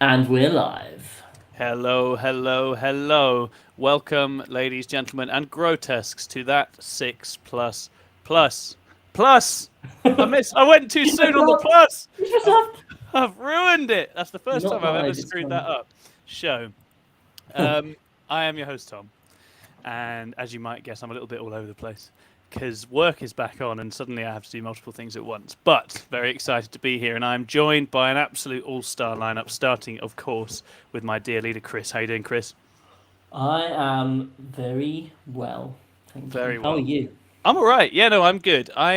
And we're live. Hello, hello, hello. Welcome, ladies, gentlemen, and grotesques to that 6 plus plus. Plus! I went too soon on the plus! I've ruined it! That's the first Not time I've ever live, it's screwed fine. that up. Show. I am your host, Tom. And as you might guess, I'm a little bit all over the place because work is back on and suddenly I have to do multiple things at once. But very excited to be here, and I'm joined by an absolute all-star lineup, starting, of course, with my dear leader, Chris. How you doing, Chris? I am very well, thank you. Very How are well. you? I'm all right. Yeah, no, I'm good. I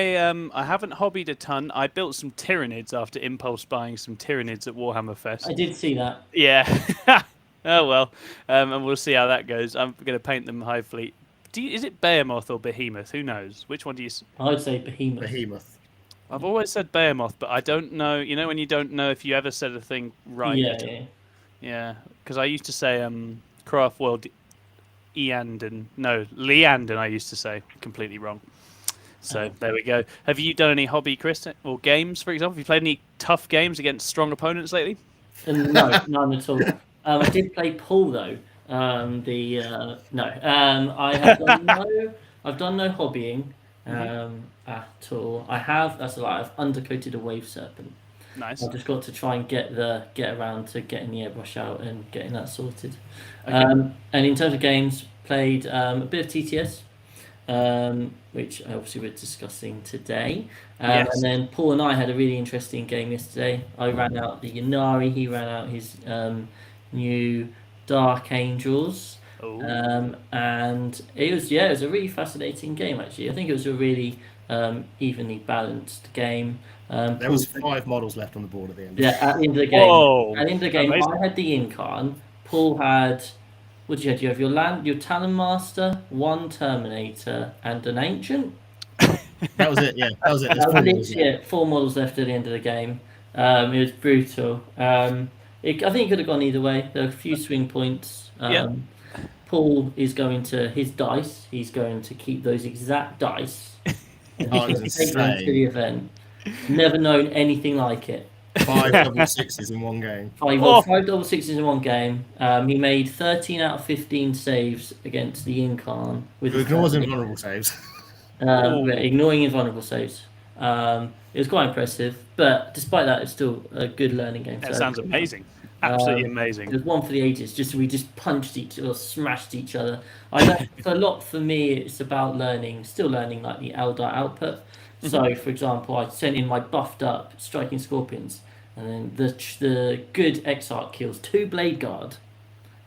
haven't hobbied a ton. I built some Tyranids after impulse buying some Tyranids at Warhammer I Fest. did see that. Yeah. Oh well, and we'll see how that goes. I'm going to paint them hopefully. Is it Behemoth or Behemoth? Who knows? Which one do you? I'd say Behemoth. Behemoth. I've always said Behemoth, but I don't know. You know when you don't know if you ever said a thing right. Yeah. Yeah, because I used to say Craft World Eandon. No, Leandon. I used to say completely wrong. So there we go. Have you done any hobby, Chris, or games, for example? Have you played any tough games against strong opponents lately? No, none at all. I did play pool though. No. I have done no. I've done no hobbying at all. That's a lie. I've undercoated a wave serpent. Nice. I've just got to try and get around to getting the airbrush out and getting that sorted. Okay. And in terms of games, played a bit of TTS, which obviously we're discussing today. Yes. And then Paul and I had a really interesting game yesterday. I ran out the Yanari, he ran out his new Dark Angels. And it was a really fascinating game actually. I think it was a really evenly balanced game. There was 5 models left on the board at the end. Yeah, at the end of the game. Whoa, at the end of the game, amazing. I had the Incarn. Paul had. What did you have? You have your Talon Master, one Terminator, and an Ancient. That was it. Yeah, that was it. There's 4 models left. Yeah, 4 models left at the end of the game. It was brutal. I think it could have gone either way. There were a few swing points. Paul is going to his dice. He's going to keep those exact dice. It was Take them to the event. Never known anything like it. 5 double sixes in one game. 5 double sixes in one game. He made 13 out of 15 saves against the Incarn. With ignores invulnerable saves. Ignoring invulnerable saves. It was quite impressive, but despite that, it's still a good learning game. That sounds amazing. Absolutely amazing. There's one for the ages. We just punched each other, smashed each other. I know a lot for me. It's about still learning like the Eldar output. So, for example, I sent in my buffed up striking scorpions, and then the good Exarch kills 2 Blade Guard,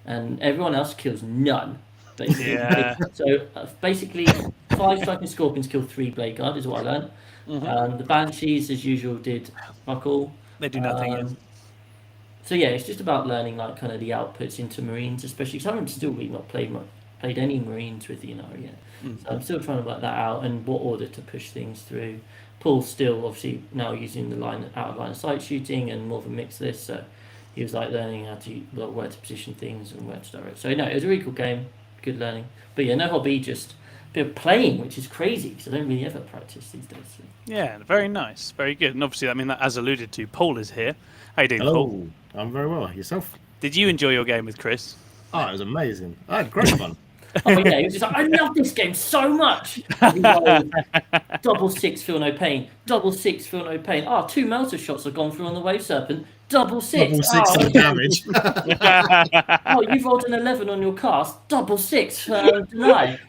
and everyone else kills none. Basically. Yeah. So basically, 5 striking scorpions kill 3 Blade Guard is what I learned. The Banshees, as usual, did fuck all. They do nothing. So yeah, it's just about learning like kind of the outputs into Marines, especially because I haven't still really not played any Marines with yet. So I'm still trying to work that out and what order to push things through. Paul's still obviously now using the out of line of sight shooting and more of a mix list, so he was like learning how to where to position things and where to direct. So no, it was a really cool game, good learning. But yeah, no hobby, just a bit of playing, which is crazy because I don't really ever practice these days. So. Yeah, very nice, very good. And obviously, I mean, as alluded to, Paul is here. How you doing, Hello. Paul? I'm very well. Yourself? Did you enjoy your game with Chris? Oh, it was amazing. I had great fun. Oh yeah, he was just like, I love this game so much. Double 6, feel no pain. Double 6, feel no pain. 2 melter shots have gone through on the wave serpent. Double 6. Double 6 of damage. You've rolled an 11 on your cast. Double 6 deny.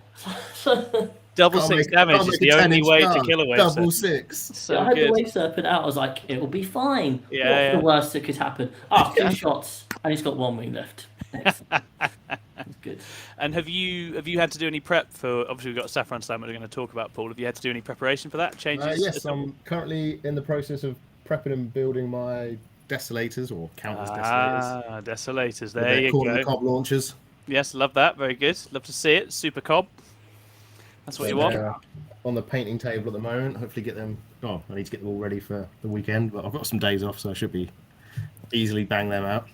Double 6 damage is the only way to kill a wave serpent. Double 6. So I had the wave serpent out. I was like, it will be fine. Yeah, What's the worst that could happen? 2 shots, and he's got 1 wing left. Excellent. That's good. And have you had to do any prep for? Obviously, we've got Saffron Slam that we're going to talk about. Paul, have you had to do any preparation for that? Changes? Yes, I'm currently in the process of prepping and building my Desolators or Counters Desolators. Desolators. There you go. Cob launchers. Yes, love that. Very good. Love to see it. Super cob. That's what you want. On the painting table at the moment. Hopefully get them. I need to get them all ready for the weekend, but I've got some days off, so I should be easily bang them out.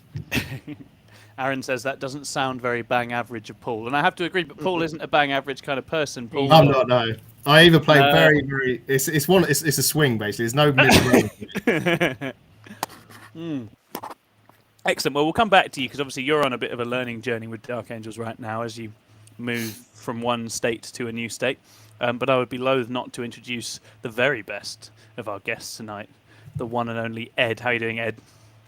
Aaron says that doesn't sound very bang average of Paul, and I have to agree. But Paul isn't a bang average kind of person. Paul, I'm not. No, I either play very. It's a swing basically. There's no middle. Excellent. Well, we'll come back to you because obviously you're on a bit of a learning journey with Dark Angels right now as you move from one state to a new state. But I would be loath not to introduce the very best of our guests tonight, the one and only Ed. How are you doing, Ed?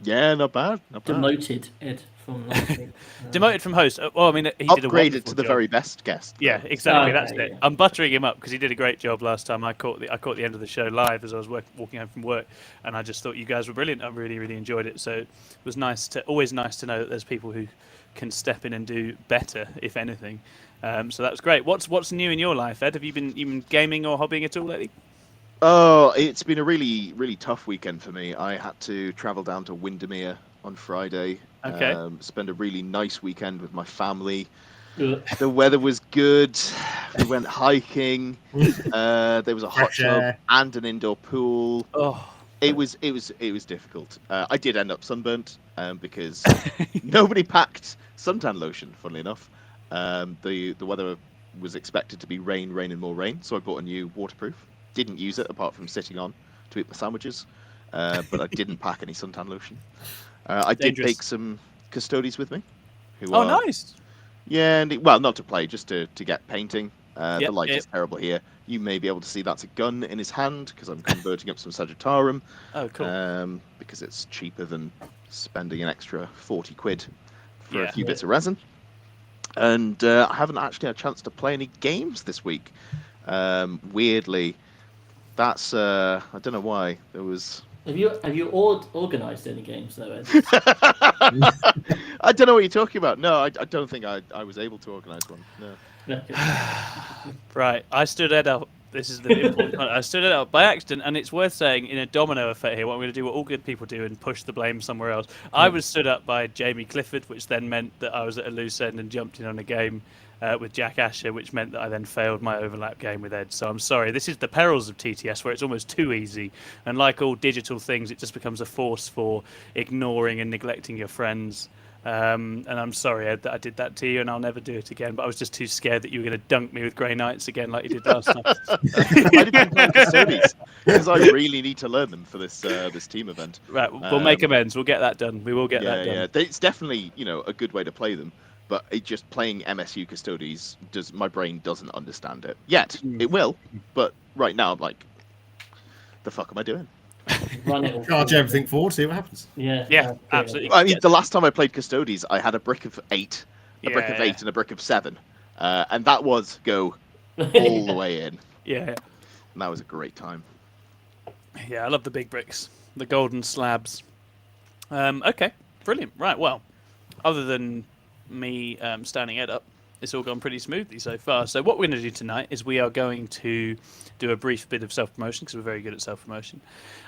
Yeah, not bad. Demoted Ed from last week. Demoted from host. Well, I mean, he did a Upgraded wonderful to the job. very best guest. Yeah, exactly. That's Okay, it. yeah. I'm buttering him up because he did a great job last time. I caught the end of the show live as I was walking home from work, and I just thought you guys were brilliant. I really, really enjoyed it. So it was always nice to know that there's people who can step in and do better, if anything. So that was great. What's new in your life, Ed? Have you been gaming or hobbying at all lately? Oh, it's been a really, really tough weekend for me. I had to travel down to Windermere on Friday. Okay. Spend a really nice weekend with my family. Ugh. The weather was good. We went hiking. There was a hot Fresh tub air. and an indoor pool. Oh, It was difficult. I did end up sunburnt because nobody packed suntan lotion. Funnily enough, the weather was expected to be rain and more rain, so I bought a new waterproof. Didn't use it apart from sitting on to eat my sandwiches, but I didn't pack any suntan lotion. I did Dangerous. take some custodies with me. Who oh, are, nice. Yeah, and well, not to play, just to get painting. The Yep, light yep. is terrible here. You may be able to see that's a gun in his hand because I'm converting up some Sagittarium. Oh, cool. Because it's cheaper than spending an extra 40 quid for Yeah. a few bits of resin. And I haven't actually had a chance to play any games this week. Weirdly, that's I don't know why there was. Have you organised any games though, Ed? I don't know what you're talking about. No, I don't think I was able to organise one. No. Right, I stood Ed out. This is the important part. I stood Ed out by accident, and it's worth saying in a domino effect here, what I'm going to do, what all good people do, and push the blame somewhere else. I was stood up by Jamie Clifford, which then meant that I was at a loose end and jumped in on a game with Jack Asher, which meant that I then failed my overlap game with Ed. So I'm sorry. This is the perils of TTS, where it's almost too easy, and like all digital things, it just becomes a force for ignoring and neglecting your friends. And I'm sorry, Ed, that I did that to you, and I'll never do it again. But I was just too scared that you were going to dunk me with Grey Knights again, like you did last time. I didn't play custodies because I really need to learn them for this team event. Right, we'll make amends. We'll get that done. We will get that done. Yeah. It's definitely a good way to play them. But it just playing MSU custodies my brain doesn't understand it yet. It will, but right now I'm like, the fuck am I doing? Run it all. Charge everything forward, see what happens. Yeah, absolutely. I mean, the last time I played custodies, I had a brick of 8, a brick of Yeah. 8, and a brick of 7, and that was go all the way in, Yeah, and that was a great time. yeah. I love the big bricks, the golden slabs. Okay, brilliant. Right, well, other than me standing Ed up, it's all gone pretty smoothly so far. So what we're going to do tonight is we are going to do a brief bit of self-promotion because we're very good at self-promotion.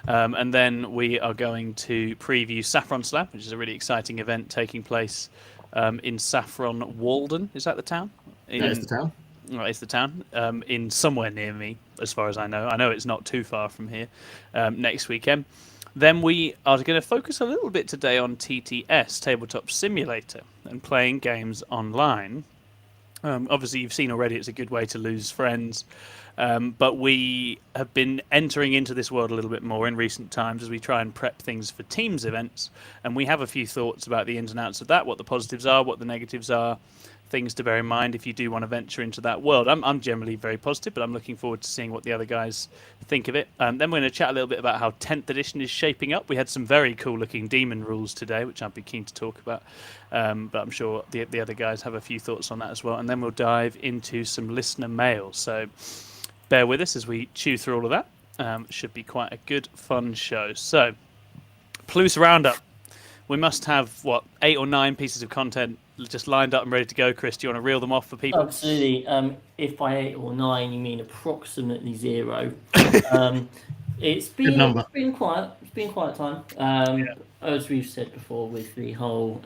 And then we are going to preview Saffron Slam, which is a really exciting event taking place in Saffron Walden. Is that the town? There's the town. Right, it's the town. In somewhere near me, as far as I know. I know it's not too far from here. Next weekend. Then we are going to focus a little bit today on TTS, Tabletop Simulator, and playing games online. Obviously, you've seen already it's a good way to lose friends. But we have been entering into this world a little bit more in recent times as we try and prep things for Teams events. And we have a few thoughts about the ins and outs of that, what the positives are, what the negatives are, things to bear in mind if you do want to venture into that world. I'm generally very positive, but I'm looking forward to seeing what the other guys think of it. Then we're going to chat a little bit about how 10th edition is shaping up. We had some very cool looking demon rules today, which I'd be keen to talk about. But I'm sure the other guys have a few thoughts on that as well. And then we'll dive into some listener mail. So bear with us as we chew through all of that. Should be quite a good, fun show. So, Plus Roundup. We must have, 8 or 9 pieces of content just lined up and ready to go. Chris, do you want to reel them off for people? Absolutely. If by 8 or 9 you mean approximately 0, it's been quiet. It's been quiet time. As we've said before, with the whole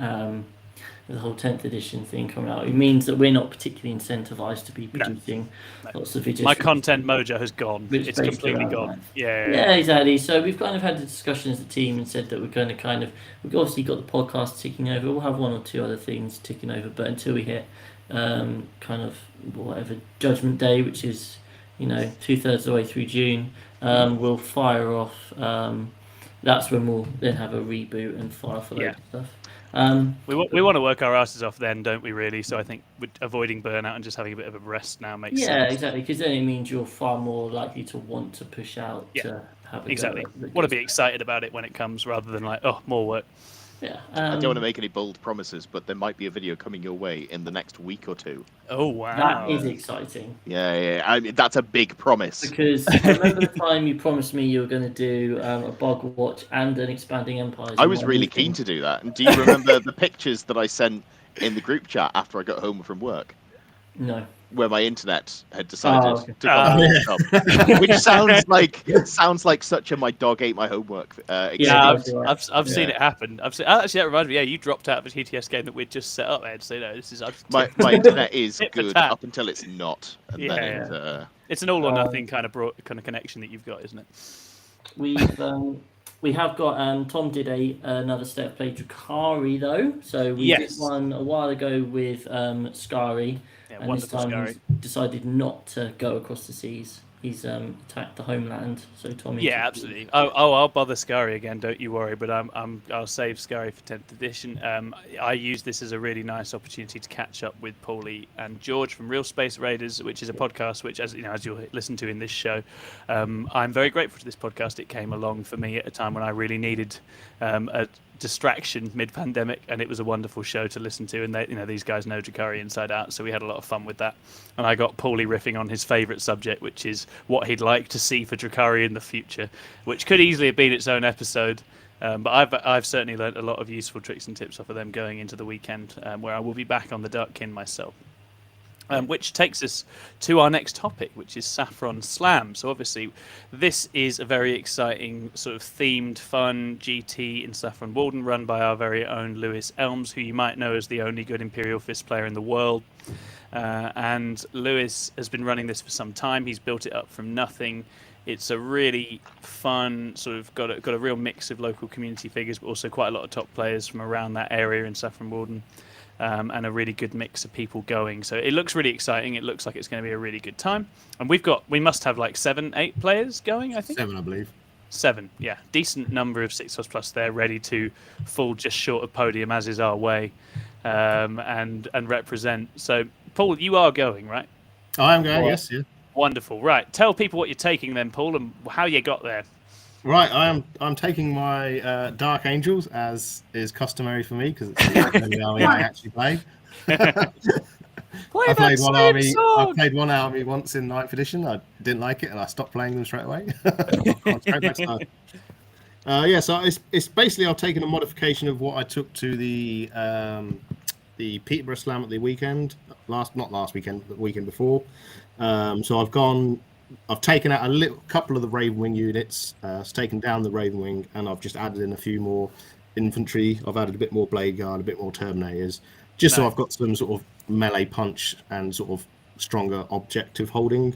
10th edition thing coming out, it means that we're not particularly incentivized to be producing lots of videos. My content mojo has gone. It's completely gone. Yeah, exactly. So we've kind of had a discussion as a team and said that we're going to we've obviously got the podcast ticking over. We'll have 1 or 2 other things ticking over, but until we hit kind of whatever Judgment Day, which is 2/3 of the way through June, we'll fire off. That's when we'll then have a reboot and fire off a load of stuff. We want to work our asses off then, don't we? Really. So I think avoiding burnout and just having a bit of a rest now makes sense. Yeah, exactly. Because then it means you're far more likely to want to push out Yeah, to have a exactly. go at the Want to be good excited about it when it comes, rather than like, oh, more work. stuff. Yeah. I don't want to make any bold promises, but there might be a video coming your way in the next week or two. Oh wow, that is exciting. Yeah. I mean, that's a big promise. Because I remember the time you promised me you were going to do a bug watch and an expanding empires. I was really keen to do that. And do you remember the pictures that I sent in the group chat after I got home from work? No. Where my internet had decided okay. to come, which sounds like such a my dog ate my homework. Yeah, Exactly. I've seen it happen. Actually, that reminds me. Yeah, you dropped out of a TTS game that we'd just set up, Ed. So this is my internet is Tit for good tat. up until it's not, and then it's an all or nothing kind of connection that you've got, isn't it? We have got Tom did another step of play Drakari though, so we did one a while ago with Skari, and this time Skari. he's decided not to go across the seas. He's attacked the homeland. So Tom. Yeah, absolutely. I'll bother Skari again. Don't you worry. But I'll save Skari for 10th edition. I use this as a really nice opportunity to catch up with Paulie and George from Real Space Raiders, which is a podcast which, as you'll listen to in this show, I'm very grateful to this podcast. It came along for me at a time when I really needed a distraction mid-pandemic, and it was a wonderful show to listen to. And these guys know Drakari inside out, so we had a lot of fun with that. And I got Paulie riffing on his favourite subject, which is what he'd like to see for Drakari in the future, which could easily have been its own episode. But I've certainly learned a lot of useful tricks and tips off of them going into the weekend, where I will be back on the Darkkin myself. Which takes us to our next topic, which is Saffron Slam. So obviously, this is a very exciting sort of themed, fun GT in Saffron Walden, run by our very own Lewis Elms, who you might know as the only good Imperial Fist player in the world. And Lewis has been running this for some time. He's built it up from nothing. It's a really fun sort of got a real mix of local community figures, but also quite a lot of top players from around that area in Saffron Walden. And a really good mix of people going. So it looks really exciting. It looks like it's going to be a really good time. And we must have like 7-8 players going, I think. 7, I believe. 7, yeah. Decent number of 6+ there, ready to fall just short of podium, as is our way, and represent. So, Paul, you are going, right? I am going, yes, yeah. Wonderful. Right. Tell people what you're taking then, Paul, and how you got there. Right, I'm taking my Dark Angels, as is customary for me, because it's the only army I actually play. I played one army once in 9th edition. I didn't like it, and I stopped playing them straight away. So it's basically I've taken a modification of what I took to the Peterborough Slam at the weekend, not last weekend, but the weekend before. So I've taken out a couple of the Ravenwing units, taken down the Ravenwing, and I've just added in a few more infantry. I've added a bit more Blade Guard, a bit more Terminators, just so I've got some sort of melee punch and sort of stronger objective holding.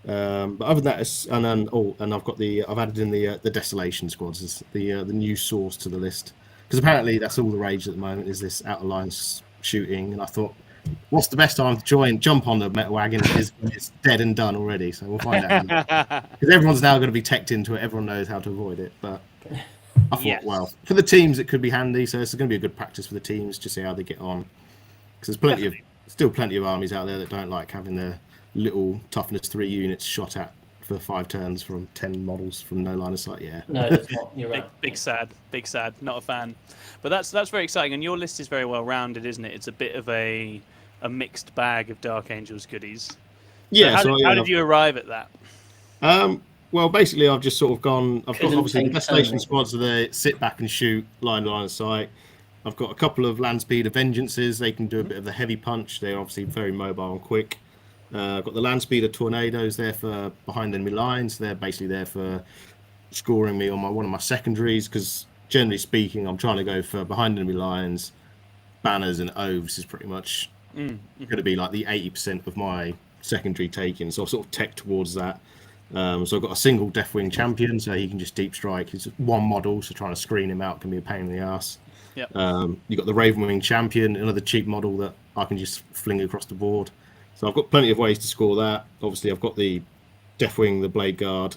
But other than that, I've added in the Desolation Squads as the new source to the list, because apparently that's all the rage at the moment is this out of lines shooting, and I thought, what's the best time to jump on the metal wagon is when it's dead and done already. So we'll find out. Because everyone's now going to be teched into it. Everyone knows how to avoid it. But I thought, well, for the teams, it could be handy. So it's going to be a good practice for the teams to see how they get on. Because there's still plenty of armies out there that don't like having their little toughness 3 units shot at for 5 turns from 10 models from no line of sight. Yeah. No, that's not. You're right. Big sad. Not a fan. But that's very exciting, and your list is very well rounded, isn't it? It's a bit of a mixed bag of Dark Angels goodies. Yeah. How did you arrive at that? Well, basically, I've just sort of gone. I've got obviously the Desolation Squads, so they sit back and shoot line of sight. I've got a couple of land speed Vengeances. They can do a bit of the heavy punch. They're obviously very mobile and quick. I've got the land speeder Tornadoes there for behind enemy lines. They're basically there for scoring me on one of my secondaries, because generally speaking, I'm trying to go for behind enemy lines, banners and oaths is pretty much going to be like the 80% of my secondary taking. So I've sort of tech towards that. So I've got a single Deathwing champion, so he can just deep strike. He's one model, so trying to screen him out can be a pain in the ass. Yep. You've got the Ravenwing champion, another cheap model that I can just fling across the board. So I've got plenty of ways to score that. Obviously, I've got the Deathwing, the Blade Guard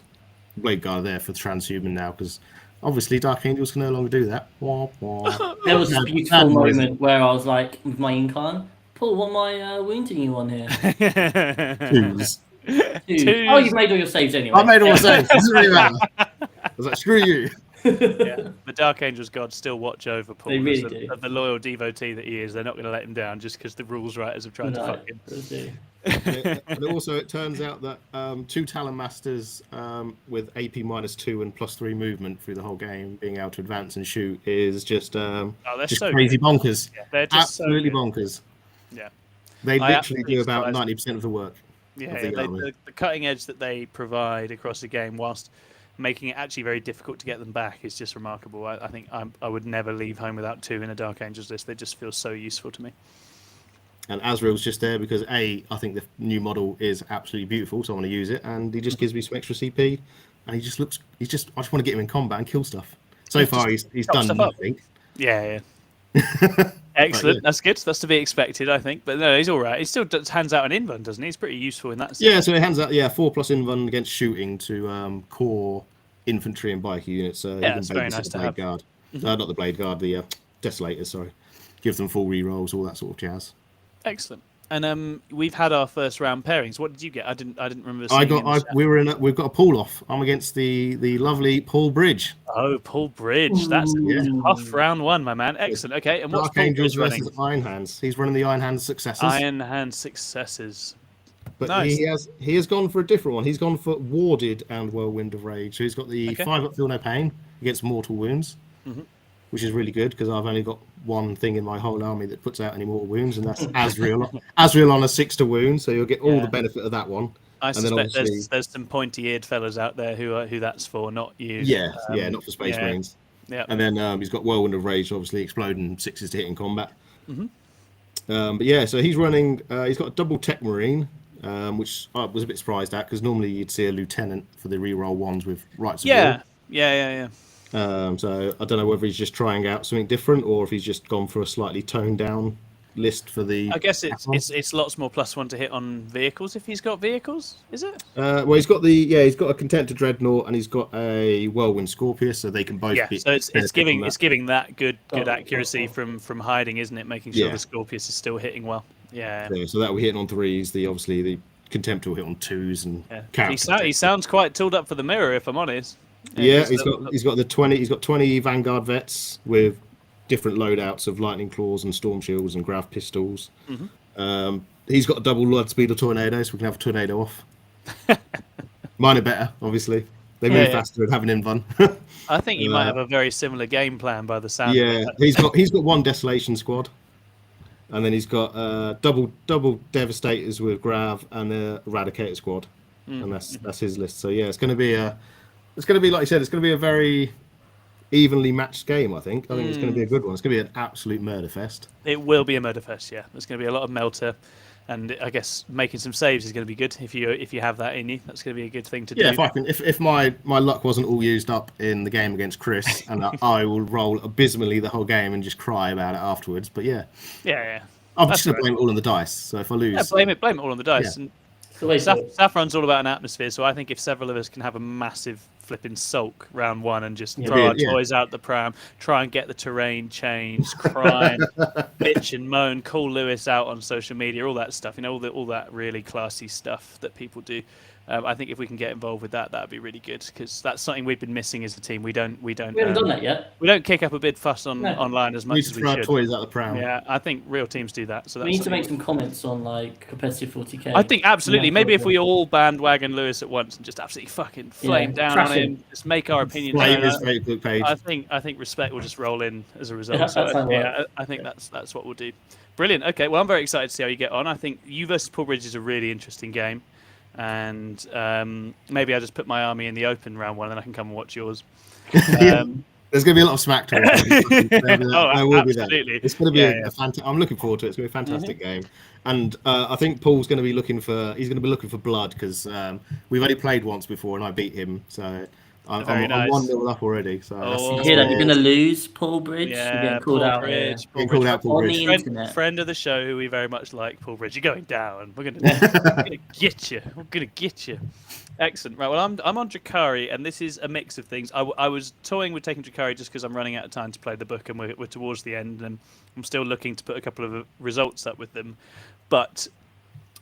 there for the transhuman now, because obviously Dark Angels can no longer do that. Wah, wah. There was a Sad- beautiful sad noise. moment where I was like, with my Incarn, Paul, what am I wounding you on here? Twos. Two. Oh, you've made all your saves anyway. I made all the saves. It doesn't really matter. I was like, screw you. Yeah, the Dark Angels gods still watch over Paul. They really as do. of the loyal devotee that he is, they're not going to let him down just because the rules writers have tried to fuck him. they do. And also, it turns out that 2 Talon Masters with AP -2 and +3 movement through the whole game, being able to advance and shoot, is just they're just so crazy good. bonkers. Yeah, they're just Absolutely so good. bonkers. Yeah. They I literally do about absolutely 90% of the work. Yeah, of the army. the cutting edge that they provide across the game, whilst making it actually very difficult to get them back, is just remarkable. I think I would never leave home without 2 in a Dark Angels list. They just feel so useful to me. And Azrael's just there because I think the new model is absolutely beautiful, so I want to use it, and he just gives me some extra CP, and I just want to get him in combat and kill stuff. So far, he's done nothing. Yeah. Excellent. That's good. That's to be expected, I think. But no, he's all right. He still hands out an invuln, doesn't he? He's pretty useful in that sense. Yeah, so he hands out 4+ invuln against shooting to core infantry and biker units. It's very nice to have. Guard. Not the Blade Guard, the Desolators. Sorry, give them full rerolls, all that sort of jazz. Excellent. And we've had our first round pairings. What did you get? I didn't remember. We've got a pull off. I'm against the lovely Paul Bridge. Oh, Paul Bridge. That's a tough round one, my man. Excellent. Okay, and what's Dark Paul Angels Bridge running? versus Iron Hands. He's running the Iron Hands successors. Iron Hand successes. But Nice. he has gone for a different one. He's gone for Warded and Whirlwind of Rage. So he's got the 5-up Feel No Pain against mortal wounds, which is really good because I've only got one thing in my whole army that puts out any mortal wounds, and that's Azrael. Azrael on a 6 to wound, so you'll get all the benefit of that one. I And suspect then there's some pointy-eared fellas out there who that's for, not you. Not for Space Marines. Yeah. And then he's got Whirlwind of Rage, obviously exploding 6s to hit in combat. But yeah, so he's running. He's got a double Tech Marine, which I was a bit surprised at because normally you'd see a lieutenant for the reroll ones with rights of war. Yeah. So I don't know whether he's just trying out something different or if he's just gone for a slightly toned down list for the. I guess it's lots more +1 to hit on vehicles if he's got vehicles. Is it? Well, he's got he's got a Contemptor Dreadnought and he's got a Whirlwind Scorpius, so they can both. Yeah, so it's giving that good accuracy from hiding, isn't it? Making sure the Scorpius is still hitting well. Yeah. So that we're hitting on 3s. The Contemptor will hit on 2s and. He sounds quite tooled up for the mirror, if I'm honest. Yeah, he's got the 20. He's got 20 Vanguard vets with different loadouts of lightning claws and storm shields and grav pistols. He's got a double Blood Speeder Tornado, so we can have a tornado off. Mine are better, obviously. They move faster and have an invuln. I think you might have a very similar game plan by the sound. Yeah, he's got one Desolation Squad, and then he's got double Devastators with grav and a Eradicator Squad, and that's his list. So yeah, it's going to be like you said, it's going to be a very evenly matched game. I think it's going to be a good one. It's going to be an absolute murder fest. It will be a murder fest. Yeah, there's going to be a lot of melter, and I guess making some saves is going to be good if you have that in you. That's going to be a good thing to do. Yeah, if my luck wasn't all used up in the game against Chris, and I will roll abysmally the whole game and just cry about it afterwards. But yeah. I'm just going to blame it all on the dice. So if I lose, blame it all on the dice. Yeah. And Saffron's all about an atmosphere, so I think if several of us can have a massive flipping sulk round one and just throw our toys out the pram, try and get the terrain changed, cry, bitch and moan, call Lewis out on social media, all that stuff, all that really classy stuff that people do. I think if we can get involved with that, that'd be really good because that's something we've been missing as a team. We haven't done that yet. We don't kick up a big fuss online as much as we should. Toys out the pram. Yeah, I think real teams do that. So we need to make some comments on like competitive 40k. I think absolutely. Maybe if we all bandwagon Lewis at once and just absolutely fucking flame down on him, just make our opinion. His Facebook page. I think respect will just roll in as a result. I think that's what we'll do. Brilliant. Okay, well I'm very excited to see how you get on. I think you versus Paul Bridge is a really interesting game. And maybe I'll just put my army in the open round one, and then I can come and watch yours. There's going to be a lot of smack talk. There will be that. It's going to be I'm looking forward to it. It's going to be a fantastic game, and I think Paul's going to be looking for blood because we've only played once before and I beat him. So I'm Very I'm nice. 1-0 up already. So You Oh, hear that? You're that's going to lose Paul Bridge. You're yeah, getting called Paul out Bridge. Paul getting Bridge, called out, Paul on Bridge. the friend, internet. friend of the show, who we very much like, Paul Bridge. You're going down. We're gonna get you. We're gonna get you. Excellent. Right. Well, I'm on Drakari, and this is a mix of things. I was toying with taking Drakari just because I'm running out of time to play the book, and we're towards the end, and I'm still looking to put a couple of results up with them. But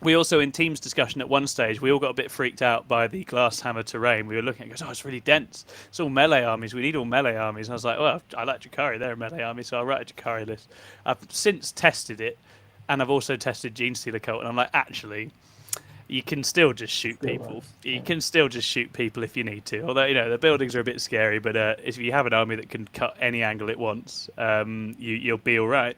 we also, in Teams discussion at one stage, we all got a bit freaked out by the glass hammer terrain. We were looking at it, it's really dense. It's all melee armies. We need all melee armies. And I was like, well, I like Drakari. They're a melee army, so I'll write a Drakari list. I've since tested it, and I've also tested Gene Stealer Cult, and I'm like, actually, you can still just shoot people. You can still just shoot people if you need to. Although, the buildings are a bit scary, but if you have an army that can cut any angle it wants, you'll be all right.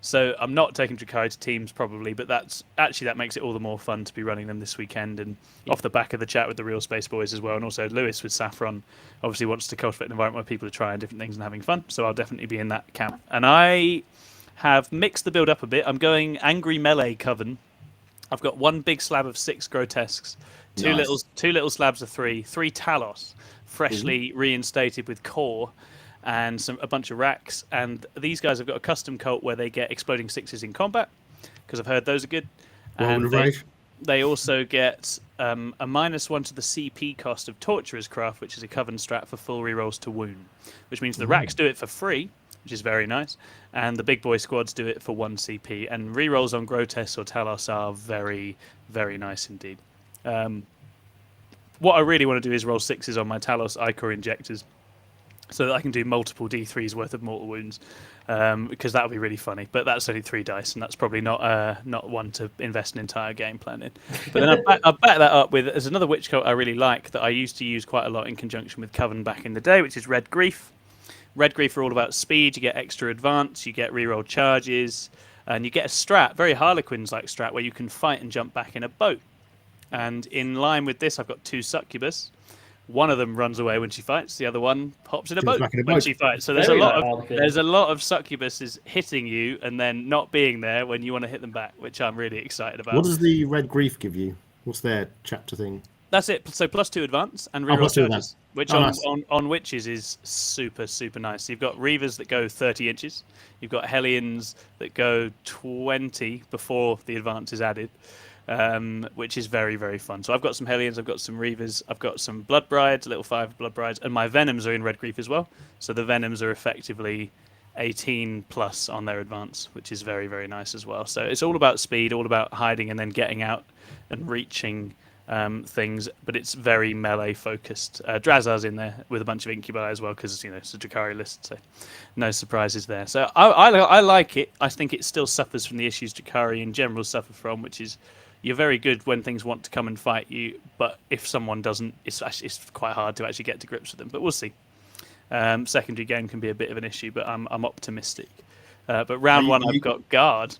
So I'm not taking Drakari to Teams probably, but that makes it all the more fun to be running them this weekend. And off the back of the chat with the Real Space Boys as well, and also Lewis with Saffron obviously wants to cultivate an environment where people are trying different things and having fun. So I'll definitely be in that camp. And I have mixed the build up a bit. I'm going Angry Melee Coven. I've got one big slab of 6 Grotesques, two little slabs of 3 Talos, freshly reinstated with core, and a bunch of racks. And these guys have got a custom cult where they get exploding 6s in combat, because I've heard those are good. And they also get a -1 to the CP cost of Torturer's Craft, which is a Coven strat for full rerolls to wound, which means the racks do it for free, which is very nice, and the big boy squads do it for 1 CP. And rerolls on Grotesque or Talos are very, very nice indeed. What I really want to do is roll 6s on my Talos Ichor injectors, so that I can do multiple D3s worth of mortal wounds, because that would be really funny. But that's only 3 dice, and that's probably not one to invest an entire game plan in. But then I back that up with, there's another witch cult I really like that I used to use quite a lot in conjunction with Coven back in the day, which is Red Grief. Red Grief are all about speed. You get extra advance, you get reroll charges, and you get a strat, very Harlequins-like strat, where you can fight and jump back in a boat. And in line with this, I've got 2 Succubus. One of them runs away when she fights. The other one hops in a boat when she fights. So there's a lot of succubuses hitting you and then not being there when you want to hit them back, which I'm really excited about. What does the Red Grief give you? What's their chapter thing? That's it. So +2 advance and reroll charges, which on witches is super, super nice. You've got Reavers that go 30 inches. You've got Hellions that go 20 before the advance is added. Which is very, very fun. So I've got some Hellions, I've got some Reavers, I've got some Blood Brides, little 5 Blood Brides, and my Venoms are in Red Grief as well. So the Venoms are effectively 18 plus on their advance, which is very, very nice as well. So it's all about speed, all about hiding and then getting out and reaching things, but it's very melee focused. Drazar's in there with a bunch of Incubi as well, because it's a Drakari list, so no surprises there. So I like it. I think it still suffers from the issues Drakari in general suffer from, which is you're very good when things want to come and fight you, but if someone doesn't, it's quite hard to actually get to grips with them. But we'll see. Secondary game can be a bit of an issue, but I'm optimistic. But round one, I've got Guard.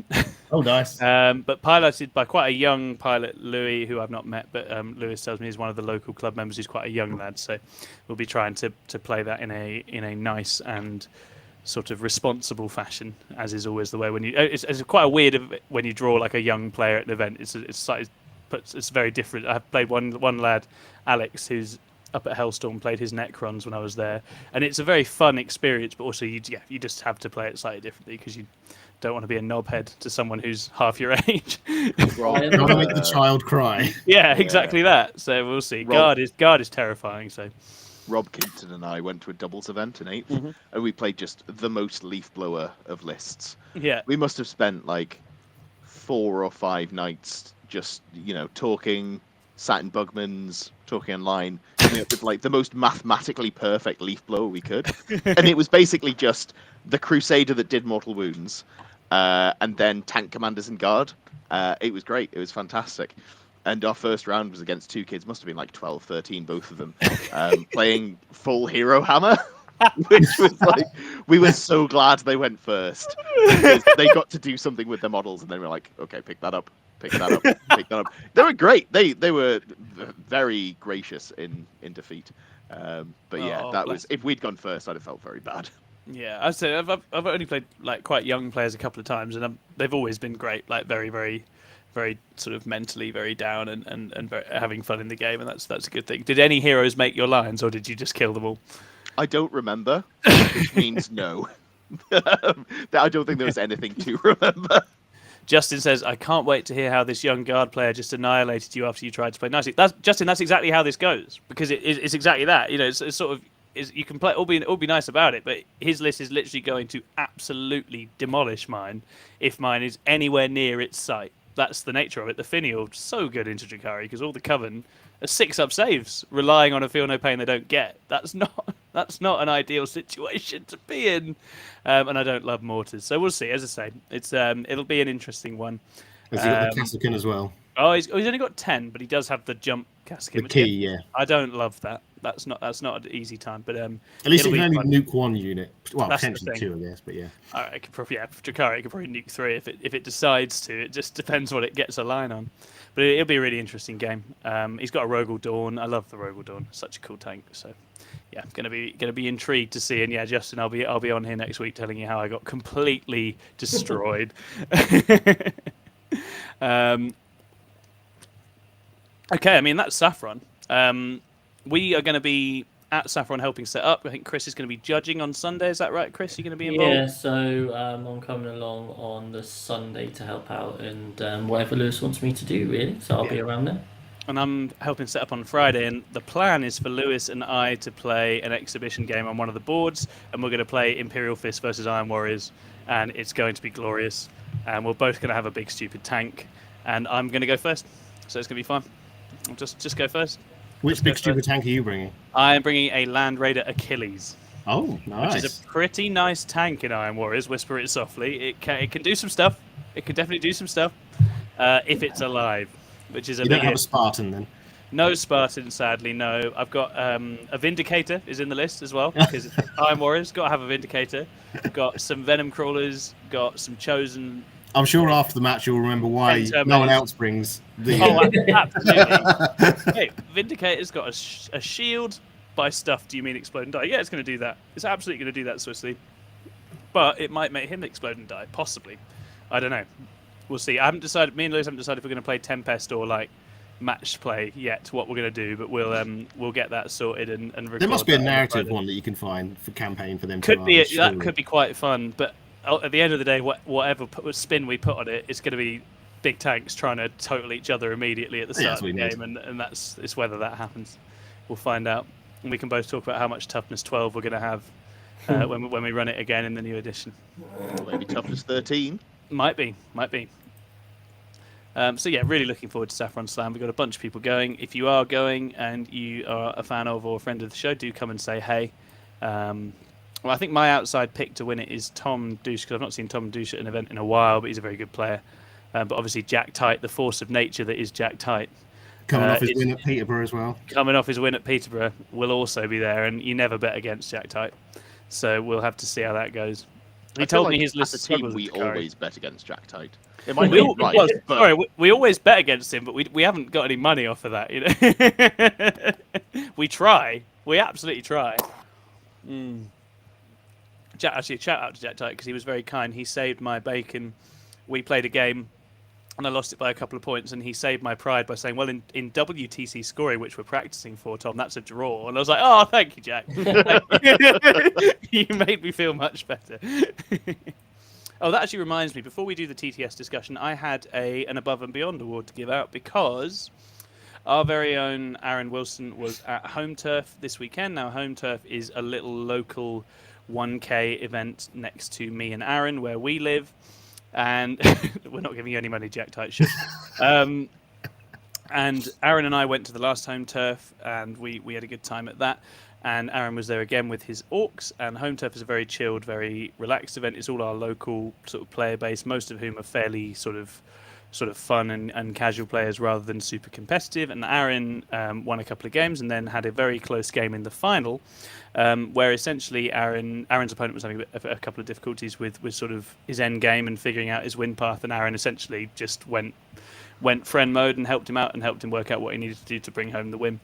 Oh, nice. But piloted by quite a young pilot, Louis, who I've not met, but Lewis tells me he's one of the local club members who's quite a young lad. So we'll be trying to play that in a nice and sort of responsible fashion, as is always the way when you. It's quite a weird when you draw like a young player at an event. It's very different. I've played one lad, Alex, who's up at Hellstorm, played his Necrons when I was there, and it's a very fun experience. But also, you just have to play it slightly differently because you don't want to be a knobhead to someone who's half your age. You want to make the child cry. Yeah, exactly that. So we'll see. Guard is terrifying. So Rob Kimpton and I went to a doubles event in 8th, and we played just the most leaf blower of lists. Yeah, we must have spent like 4 or 5 nights just talking, sat in Bugman's, talking online, coming up with like the most mathematically perfect leaf blower we could. And it was basically just the Crusader that did mortal wounds, and then tank commanders and guard. It was great. It was fantastic. And our first round was against 2 kids, must have been like 12, 13, both of them, playing full hero hammer, which was like, we were so glad they went first, because they got to do something with their models, and they were like, okay, pick that up. Pick that up. They were great. They were very gracious in defeat. But yeah, was if we'd gone first, I'd have felt very bad. Yeah, I say I've only played like quite young players a couple of times, and they've always been great. Like very, very very sort of mentally very down and very, having fun in the game, and that's a good thing. Did any heroes make your lines, or did you just kill them all? I don't remember, which means no. I don't think there was anything to remember. Justin says, "I can't wait to hear how this young guard player just annihilated you after you tried to play nicely." Justin. That's exactly how this goes, because it's exactly that. You know, it's sort of you can play all be nice about it, but his list is literally going to absolutely demolish mine if mine is anywhere near its site. That's the nature of it. The Finial so good into Drakari because all the Coven are 6-up saves, relying on a feel no pain they don't get. That's not an ideal situation to be in, and I don't love mortars. So we'll see. As I say, it's it'll be an interesting one. Has he got the Cassican as well? Oh, he's only got 10, but he does have the jump Cassican. The key, yeah. I don't love that. That's not an easy time, but at least you can only fun. nuke one unit. Well, That's potentially 2, I guess, but yeah. I could probably, for Drakari, it could probably nuke 3 if it decides to. It just depends what it gets a line on. But it'll be a really interesting game. He's got a Rogel Dawn. I love the Rogel Dawn. Such a cool tank. So yeah, gonna be intrigued to see. And yeah, Justin, I'll be on here next week telling you how I got completely destroyed. Okay, I mean that's Saffron. We are going to be at Saffron helping set up. I think Chris is going to be judging on Sunday. Is that right, Chris? You're going to be involved? Yeah, so I'm coming along on the Sunday to help out and whatever Lewis wants me to do, really. So I'll be around there. And I'm helping set up on Friday. And the plan is for Lewis and I to play an exhibition game on one of the boards. And we're going to play Imperial Fist versus Iron Warriors. And it's going to be glorious. And we're both going to have a big, stupid tank. And I'm going to go first. So it's going to be fun. I'll just go first. Which big stupid tank are you bringing? I am bringing a Land Raider Achilles. Oh, nice. Which is a pretty nice tank in Iron Warriors. Whisper it softly. It can do some stuff. It can definitely do some stuff if it's alive. Which is a you don't have a Spartan then? No Spartan, sadly. No. I've got a Vindicator is in the list as well because Iron Warriors got to have a Vindicator. Got some Venom Crawlers. Got some Chosen. I'm sure after the match you'll remember why no one else brings the... Oh, absolutely. Hey, Vindicator's got a shield. By stuff, do you mean explode and die? Yeah, it's going to do that. It's absolutely going to do that, Swiftly. But it might make him explode and die, possibly. I don't know. We'll see. I haven't decided. Me and Lewis haven't decided if we're going to play Tempest or like match play yet. What we're going to do, but we'll get that sorted and record. There must be a narrative one that you can find for campaign for them. Could be that could be quite fun, but at the end of the day, whatever spin we put on it, it's going to be big tanks trying to total each other immediately at the start of the game, and it's whether that happens. We'll find out, and we can both talk about how much toughness 12 we're going to have when we run it again in the new edition. Maybe toughness 13. Might be. So yeah, really looking forward to Saffron Slam. We've got a bunch of people going. If you are going and you are a fan of or a friend of the show, do come and say hey. Well, I think my outside pick to win it is Tom Douche, because I've not seen Tom Douche at an event in a while, but he's a very good player. But obviously Jack Tight, the force of nature that is Jack Tight. Coming off his win at Peterborough as well. Coming off his win at Peterborough will also be there, and you never bet against Jack Tight. So we'll have to see how that goes. He told me his list as a team, we always bet against Jack Tight. It might we, be right, well, but... Sorry, we always bet against him, but we haven't got any money off of that. You know, we try. We absolutely try. Jack, actually, shout out to Jack Tight because he was very kind. He saved my bacon. We played a game, and I lost it by a couple of points, and he saved my pride by saying, "Well, in WTC scoring, which we're practicing for, Tom, that's a draw." And I was like, "Oh, thank you, Jack. You made me feel much better." Oh, that actually reminds me, before we do the TTS discussion, I had an Above and Beyond award to give out because our very own Aaron Wilson was at Home Turf this weekend. Now, Home Turf is a little local 1K event next to me and Aaron, where we live. And we're not giving you any money, Jack Tight should. And Aaron and I went to the last Home Turf, and we had a good time at that. And Aaron was there again with his orcs. And Home Turf is a very chilled, very relaxed event. It's all our local sort of player base, most of whom are fairly sort of fun and casual players rather than super competitive. And Aaron won a couple of games and then had a very close game in the final, where essentially Aaron's opponent was having a couple of difficulties with sort of his end game and figuring out his win path. And Aaron essentially just went friend mode and helped him out and helped him work out what he needed to do to bring home the win.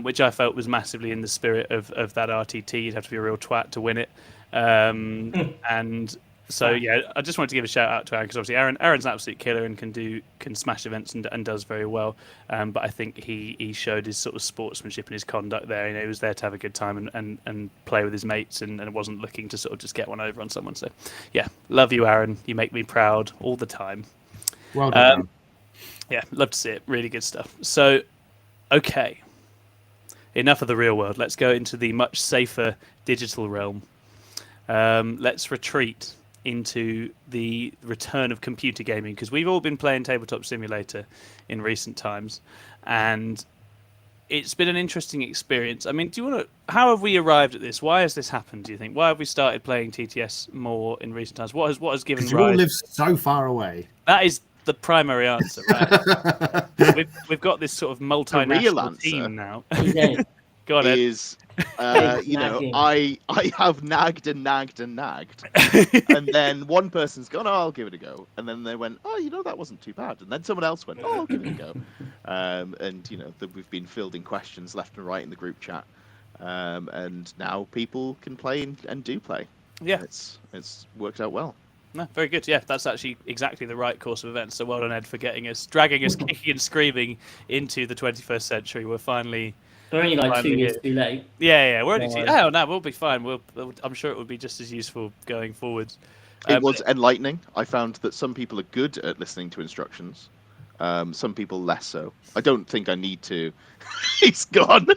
Which I felt was massively in the spirit of that RTT. You'd have to be a real twat to win it. And So yeah, I just wanted to give a shout out to Aaron because obviously Aaron's an absolute killer and can smash events and does very well. But I think he showed his sort of sportsmanship and his conduct there. You know, he was there to have a good time and play with his mates and wasn't looking to sort of just get one over on someone. So yeah, love you, Aaron. You make me proud all the time. Well done. Yeah, love to see it. Really good stuff. So, okay, enough of the real world. Let's go into the much safer digital realm. Let's retreat into the return of computer gaming because we've all been playing Tabletop Simulator in recent times, and it's been an interesting experience. I mean, how have we arrived at this? Why has this happened? Do you think? Why have we started playing TTS more in recent times? What has given rise? You all live so far away. That is the primary answer, right? we've got this sort of multinational team now. Go on, Ed. Is I have nagged and nagged and nagged, and then one person's gone, oh, I'll give it a go, and then they went, oh, that wasn't too bad, and then someone else went, oh, I'll give it a go, and we've been fielding questions left and right in the group chat, and now people can play and do play. Yeah, it's worked out well. No, very good. Yeah, that's actually exactly the right course of events. So well done, Ed, for dragging us kicking and screaming into the 21st century. We're finally. We're only like 2 years too late. Yeah, we're only no, we'll be fine. I'm sure it will be just as useful going forward. It was enlightening. I found that some people are good at listening to instructions. Some people less so. I don't think I need to. He's gone.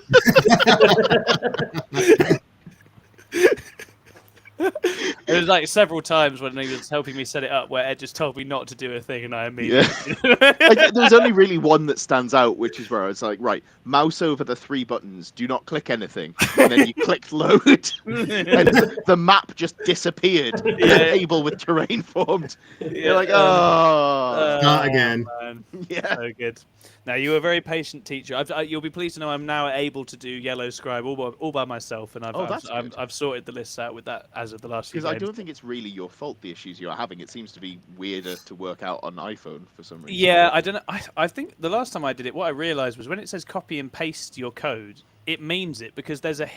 It was like several times when he was helping me set it up where Ed just told me not to do a thing and I immediately there was only really one that stands out, which is where I was like, right, mouse over the 3 buttons, do not click anything, and then you clicked load and the map just disappeared and a table with terrain formed. You're like, oh, start again. Man. Yeah, so good. Now, you were a very patient teacher. You'll be pleased to know I'm now able to do Yellow Scribe all by myself, and I've sorted the lists out with that as of the last few days. Because I don't think it's really your fault, the issues you're having. It seems to be weirder to work out on iPhone for some reason. Yeah, I don't know. I think the last time I did it, what I realised was when it says copy and paste your code, it means it because there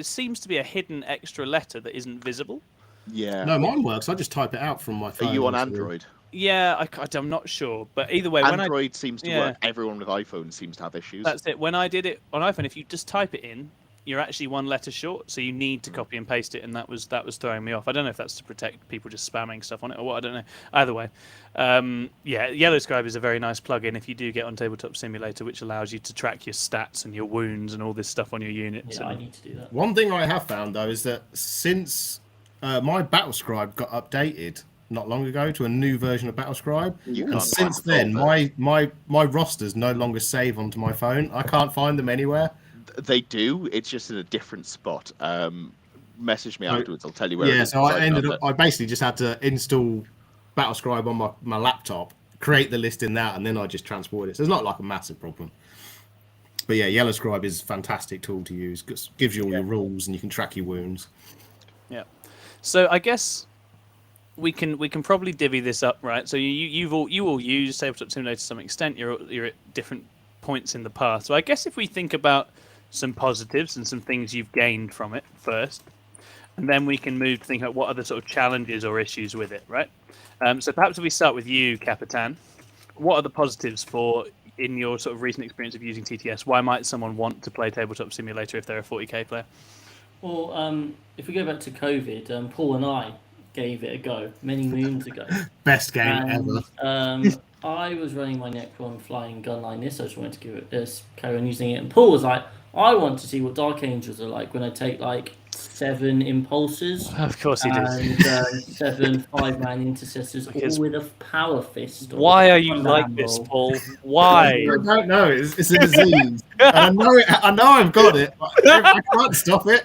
seems to be a hidden extra letter that isn't visible. Yeah. No, mine works. I just type it out from my phone. Are you on Android? Yeah, I'm not sure, but either way, Android seems to work. Everyone with iPhone seems to have issues. That's it. When I did it on iPhone, if you just type it in, you're actually one letter short, so you need to copy and paste it, and that was throwing me off. I don't know if that's to protect people just spamming stuff on it or what. I don't know. Either way, Yellow Scribe is a very nice plugin if you do get on Tabletop Simulator, which allows you to track your stats and your wounds and all this stuff on your units. Yeah, I need to do that. One thing I have found though is that since my Battle Scribe got updated not long ago to a new version of Battle Scribe, and since then my rosters no longer save onto my phone. I can't find them anywhere. They do. It's just in a different spot. Message me afterwards. I'll tell you where. Yeah, so I basically just had to install Battle Scribe on my laptop, create the list in that, and then I just transport it. So it's not like a massive problem. But yeah, Yellow Scribe is a fantastic tool to use. Gives you all your rules and you can track your wounds. Yeah. So I guess we can probably divvy this up, right? So you all use Tabletop Simulator to some extent. You're at different points in the path. So I guess if we think about some positives and some things you've gained from it first, and then we can move to think about what are the sort of challenges or issues with it, right? So perhaps if we start with you, Capitan, what are the positives in your sort of recent experience of using TTS? Why might someone want to play Tabletop Simulator if they're a 40k player? Well, if we go back to COVID, Paul and I gave it a go many moons ago. Best game ever. I was running my Necron flying gun line this, so I just wanted to give it carry on using it. And Paul was like, I want to see what Dark Angels are like when I take like 7 impulsors. Of course he does. And 7 5-man intercessors, all with a power fist. Why are you like this, Paul? Why? I don't know. It's a disease. I know I've got it, but I can't stop it.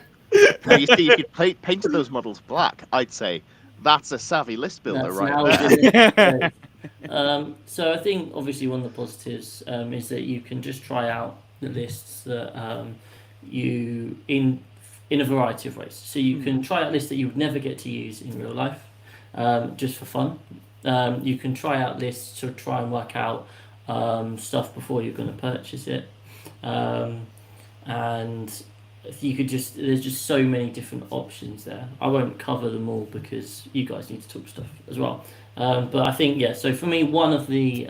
Now, you see, if you painted those models black, I'd say that's a savvy list builder there. So I think obviously one of the positives is that you can just try out the lists that you in a variety of ways. So you can try out lists that you would never get to use in real life, just for fun. You can try out lists to try and work out stuff before you're going to purchase it, and there's just so many different options there. I won't cover them all because you guys need to talk stuff as well. But I think, yeah, so for me, one of the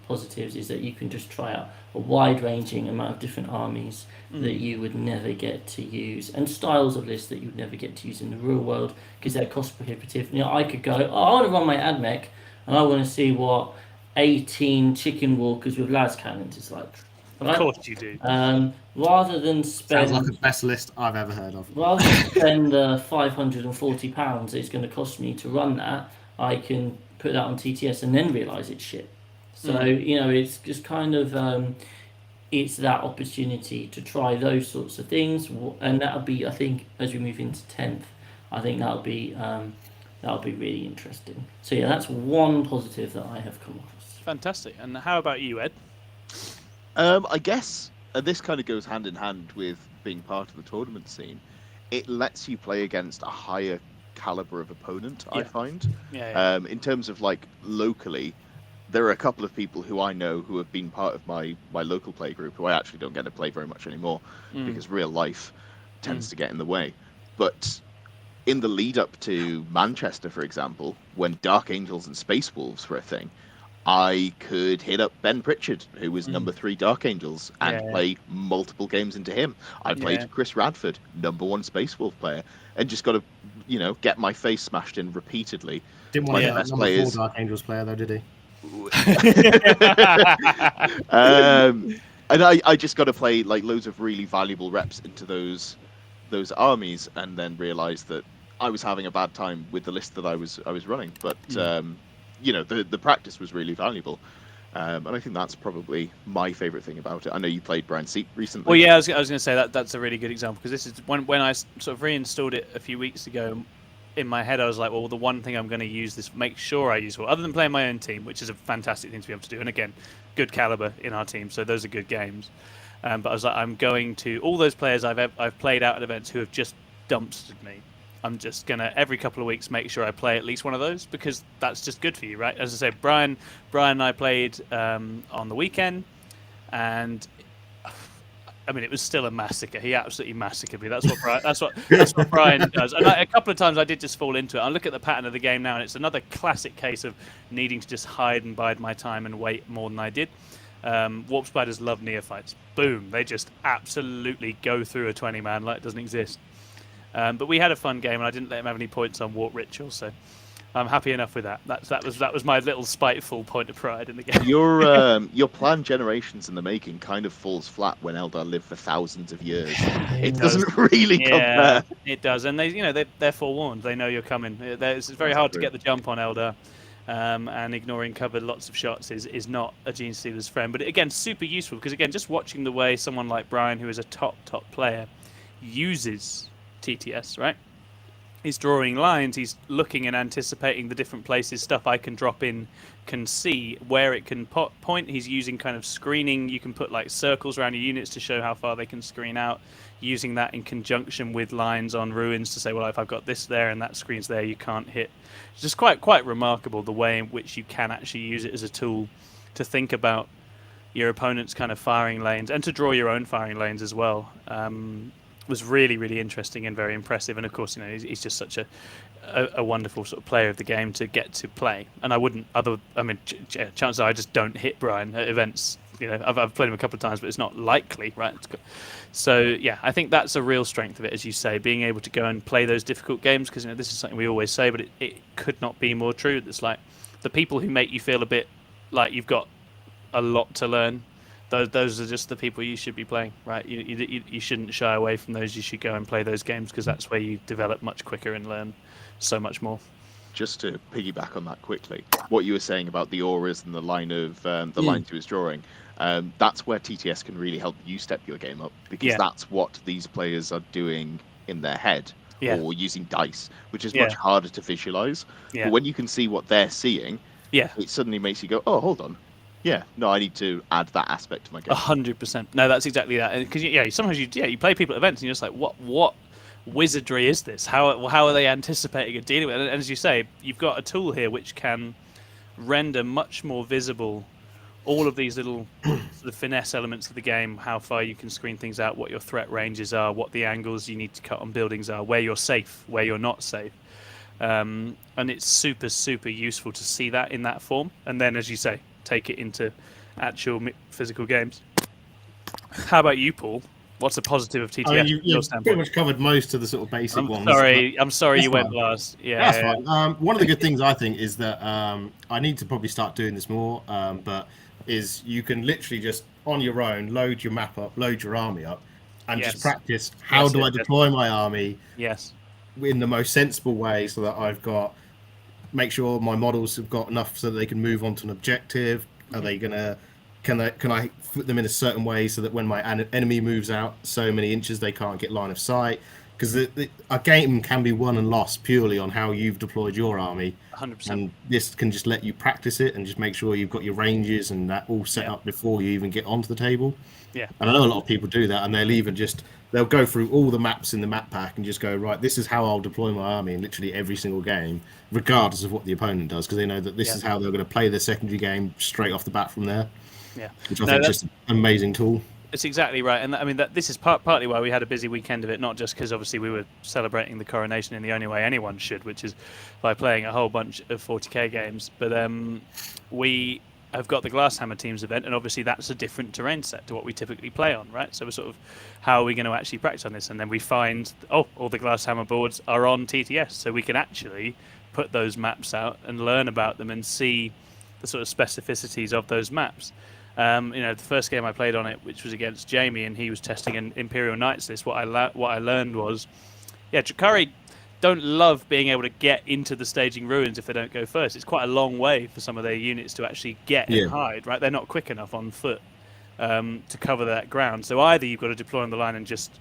positives is that you can just try out a wide-ranging amount of different armies that you would never get to use, and styles of lists that you would never get to use in the real world because they're cost prohibitive. I could go, oh, I want to run my AdMech and I want to see what 18 chicken walkers with las cannons is like. Right? Of course you do. Rather than spend... Sounds like the best list I've ever heard of. Rather than spend £540 it's going to cost me to run that, I can put that on TTS and then realise it's shit. So, it's just kind of... it's that opportunity to try those sorts of things, and that'll be, I think, as we move into 10th, I think that'll be really interesting. So yeah, that's one positive that I have come across. Fantastic. And how about you, Ed? I guess this kind of goes hand in hand with being part of the tournament scene. It lets you play against a higher caliber of opponent, I find. Yeah. In terms of like locally, there are a couple of people who I know who have been part of my local play group who I actually don't get to play very much anymore because real life tends to get in the way. But in the lead up to Manchester, for example, when Dark Angels and Space Wolves were a thing, I could hit up Ben Pritchard, who was number 3 Dark Angels, and play multiple games into him. I played Chris Radford, number 1 Space Wolf player, and just got to, get my face smashed in repeatedly. Didn't want to hit number 4 Dark Angels player, though, did he? And I just got to play like loads of really valuable reps into those armies, and then realize that I was having a bad time with the list that I was running. But the practice was really valuable, and I think that's probably my favorite thing about it. I know you played Brian Seat recently. Well, yeah, I was going to say that's a really good example, because this is when I sort of reinstalled it a few weeks ago. In my head, I was like, well, the one thing I'm going to use this, make sure I use, other than playing my own team, which is a fantastic thing to be able to do, and again, good caliber in our team, so those are good games. But I was like, I'm going to, all those players I've played out at events who have just dumpstered me, I'm just going to, every couple of weeks, make sure I play at least one of those, because that's just good for you, right? As I say, Brian and I played on the weekend, and I mean, it was still a massacre. He absolutely massacred me. That's what Brian does. And a couple of times I did just fall into it. I look at the pattern of the game now, and it's another classic case of needing to just hide and bide my time and wait more than I did. Warp Spiders love neophytes. Boom. They just absolutely go through a 20-man like it doesn't exist. But we had a fun game, and I didn't let him have any points on Warp Ritual, so I'm happy enough with that. That was my little spiteful point of pride in the game. Your plan generations in the making kind of falls flat when Eldar live for thousands of years. It doesn't really compare. It does, and they're forewarned. They know you're coming. It's very hard to get the jump on Eldar, and ignoring cover lots of shots is not a Gene Stealer's friend. But again, super useful, because again, just watching the way someone like Brian, who is a top player, uses TTS, right? He's drawing lines, he's looking and anticipating the different places stuff I can drop in can see, where it can point. He's using kind of screening. You can put like circles around your units to show how far they can screen out, using that in conjunction with lines on ruins to say, well, if I've got this there and that screen's there, you can't hit. It's just quite remarkable the way in which you can actually use it as a tool to think about your opponent's kind of firing lanes and to draw your own firing lanes as well. Was really, really interesting and very impressive. And of course, he's just such a wonderful sort of player of the game to get to play. And chances are I just don't hit Brian at events. I've played him a couple of times, but it's not likely, right? So yeah, I think that's a real strength of it, as you say, being able to go and play those difficult games, because this is something we always say, but it could not be more true. It's like the people who make you feel a bit like you've got a lot to learn. Those are just the people you should be playing, right? You shouldn't shy away from those. You should go and play those games, because that's where you develop much quicker and learn so much more. Just to piggyback on that quickly, what you were saying about the auras and the line of lines he was drawing, that's where TTS can really help you step your game up, because that's what these players are doing in their head, or using dice, which is much harder to visualize. But when you can see what they're seeing, it suddenly makes you go, oh, hold on. Yeah, no, I need to add that aspect to my game. 100%. No, that's exactly that. Because sometimes you play people at events and you're just like, what wizardry is this? How are they anticipating and dealing with it? And as you say, you've got a tool here which can render much more visible all of these little sort of finesse elements of the game, how far you can screen things out, what your threat ranges are, what the angles you need to cut on buildings are, where you're safe, where you're not safe. And it's super, super useful to see that in that form. And then, as you say, take it into actual physical games. How about you, Paul? What's a positive of TTS? I mean, you've pretty much covered most of the sort of basic ones. I'm sorry you went fine. last. Yeah, That's fine. One of the good things I think is that I need to probably start doing this more, but is you can literally just on your own load your map up, load your army up, and just practice how do I deploy my army in the most sensible way so that I've got make sure my models have got enough so that they can move on to an objective. Are they gonna can I put them in a certain way so that when my enemy moves out so many inches they can't get line of sight? Because a game can be won and lost purely on how you've deployed your army. 100%. And this can just let you practice it and just make sure you've got your ranges and that all set up before you even get onto the table. Yeah. And I know a lot of people do that, and they'll go through all the maps in the map pack and just go, right, this is how I'll deploy my army in literally every single game, regardless of what the opponent does, because they know that this is how they're going to play their secondary game straight off the bat from there. Yeah. Which I think is just an amazing tool. It's exactly right, and I mean this is partly why we had a busy weekend of it, not just because obviously we were celebrating the coronation in the only way anyone should, which is by playing a whole bunch of 40k games, but we have got the Glasshammer Teams event, and obviously that's a different terrain set to what we typically play on, right? So we're sort of, how are we going to actually practice on this? And then we find, all the Glasshammer boards are on TTS, so we can actually put those maps out and learn about them and see the sort of specificities of those maps. The first game I played on it, which was against Jamie, and he was testing an Imperial Knights list. What I learned was, Drakari don't love being able to get into the staging ruins if they don't go first. It's quite a long way for some of their units to actually get and hide, right? They're not quick enough on foot to cover that ground. So either you've got to deploy on the line and just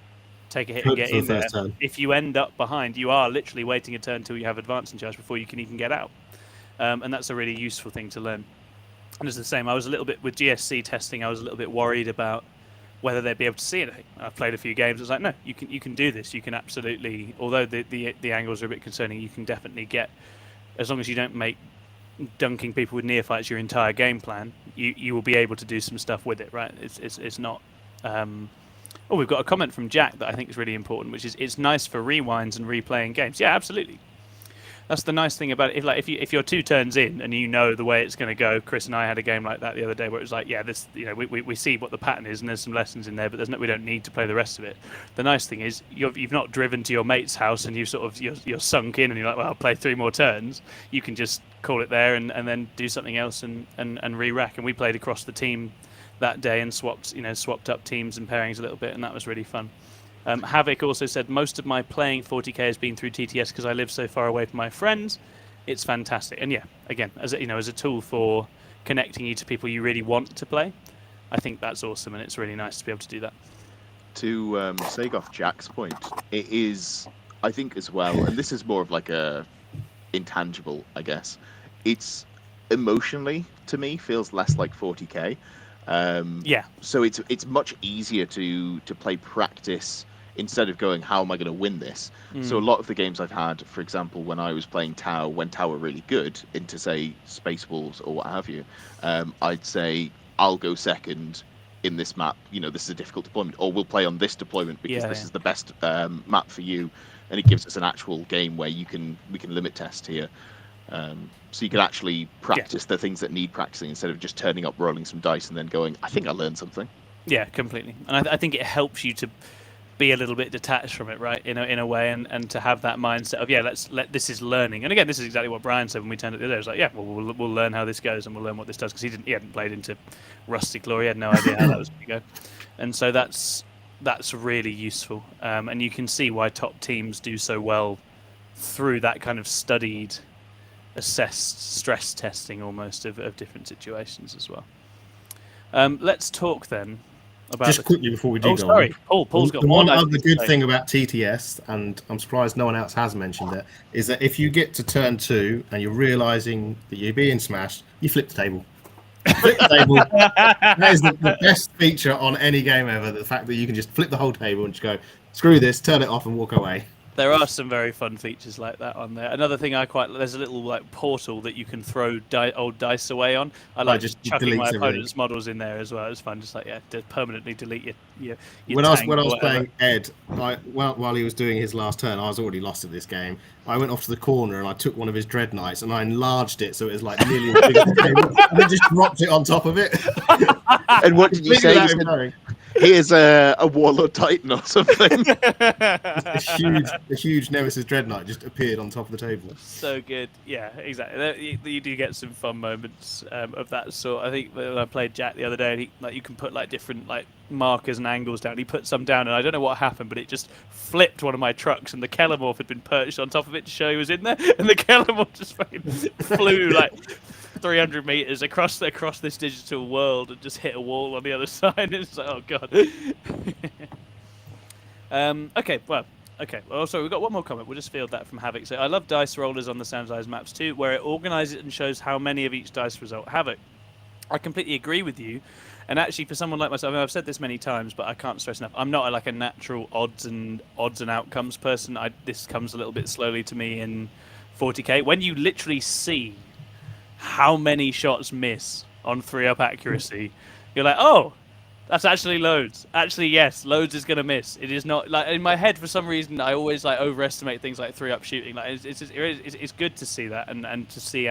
take a hit and get in there. If you end up behind, you are literally waiting a turn until you have advancing charge before you can even get out. And that's a really useful thing to learn. And it's the same. I was a little bit with GSC testing. I was a little bit worried about whether they'd be able to see anything. I've played a few games. It's like, no, you can do this. You can absolutely. Although the angles are a bit concerning, you can definitely get, as long as you don't make dunking people with neophytes your entire game plan, you will be able to do some stuff with it, right? It's not. We've got a comment from Jack that I think is really important, which is it's nice for rewinds and replaying games. Yeah, absolutely. That's the nice thing about it. If you're 2 turns in and you know the way it's going to go. Chris and I had a game like that the other day where it was like, we see what the pattern is and there's some lessons in there, but we don't need to play the rest of it. The nice thing is you've not driven to your mate's house and you're sunk in and you're like, well, I'll play 3 more turns. You can just call it there and then do something else and re-rack. And we played across the team that day and swapped up teams and pairings a little bit, and that was really fun. Havoc also said, most of my playing 40k has been through TTS because I live so far away from my friends. It's fantastic. And again, as a tool for connecting you to people you really want to play, I think that's awesome, and it's really nice to be able to do that. To Sagoff Jack's point, it is, I think as well, and this is more of like a intangible, I guess. It's emotionally, to me, feels less like 40k. So it's much easier to play practice instead of going, how am I going to win this? So a lot of the games I've had, for example, when I was playing Tau, when Tau were really good into, say, Space Wolves or what have you, I'd say, I'll go second in this map. This is a difficult deployment, or we'll play on this deployment because this is the best map for you, and it gives us an actual game where we can limit test here. So you can actually practice the things that need practicing instead of just turning up, rolling some dice, and then going, I think I learned something. Yeah, completely. And I think it helps you to be a little bit detached from it, right? In a way, and to have that mindset of this is learning. And again, this is exactly what Brian said when we turned it the other day. It was like, we'll learn how this goes and we'll learn what this does, because he hadn't played into Rusty Claw. He had no idea how that was going to go. And so that's really useful. And you can see why top teams do so well through that kind of studied, assessed stress testing almost of different situations as well. Let's talk then about just quickly before we do go on. Paul's got one other good thing about TTS, and I'm surprised no one else has mentioned it, is that if you get to turn 2 and you're realizing that you're being smashed, you flip the table. Flip the table. That is the best feature on any game ever, the fact that you can just flip the whole table and just go, screw this, turn it off and walk away. There are some very fun features like that on there. Another thing there's a little like portal that you can throw old dice away on. I like just chucking my deletes opponent's models in there as well. It's fun, just like to permanently delete your when tank I or was whatever. playing Ed, while he was doing his last turn, I was already lost at this game. I went off to the corner and I took one of his Dread Knights and I enlarged it so it was like nearly as big as the table, and then just dropped it on top of it. And what did you say? You said, here's a Warlord Titan or something. A huge Nemesis Dread Knight just appeared on top of the table. So good, yeah, exactly. You do get some fun moments of that sort. I think when I played Jack the other day, and you can put like different like markers and angles down. He put some down, and I don't know what happened, but it just flipped one of my trucks, and the Kellamorph had been perched on top of it to show he was in there, and the Kellamorph just fucking flew like 300 meters across this digital world and just hit a wall on the other side. It's like, oh god. Okay, well, so we've got one more comment. We'll just field that from Havoc. So I love dice rollers on the Samsize maps too, where it organizes and shows how many of each dice result. Havoc, I completely agree with you. And actually, for someone like myself, I've said this many times, but I can't stress enough. I'm not like a natural odds and outcomes person. This comes a little bit slowly to me in 40k. When you literally see how many shots miss on 3-up accuracy, you're like, oh, that's actually loads. Actually, yes, loads is gonna miss. It is not like in my head for some reason. I always like overestimate things like 3-up shooting. Like it's good to see that and to see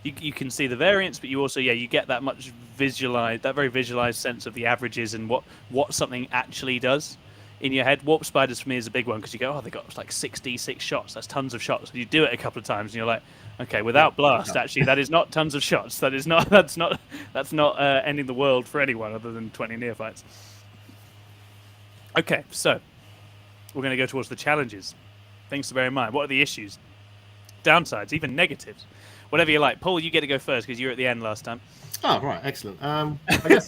you can see the variance, but you also you get that very visualized sense of the averages and what something actually does in your head. Warp spiders for me is a big one because you go, oh, they got like 6d6 shots. That's tons of shots. And you do it a couple of times and you're like, okay, without blast, actually, that is not tons of shots. That's not ending the world for anyone other than 20 neophytes. Okay, so we're going to go towards the challenges. Things to bear in mind. What are the issues? Downsides, even negatives. Whatever you like. Paul, you get to go first because you were at the end last time. Oh, right, excellent. I guess,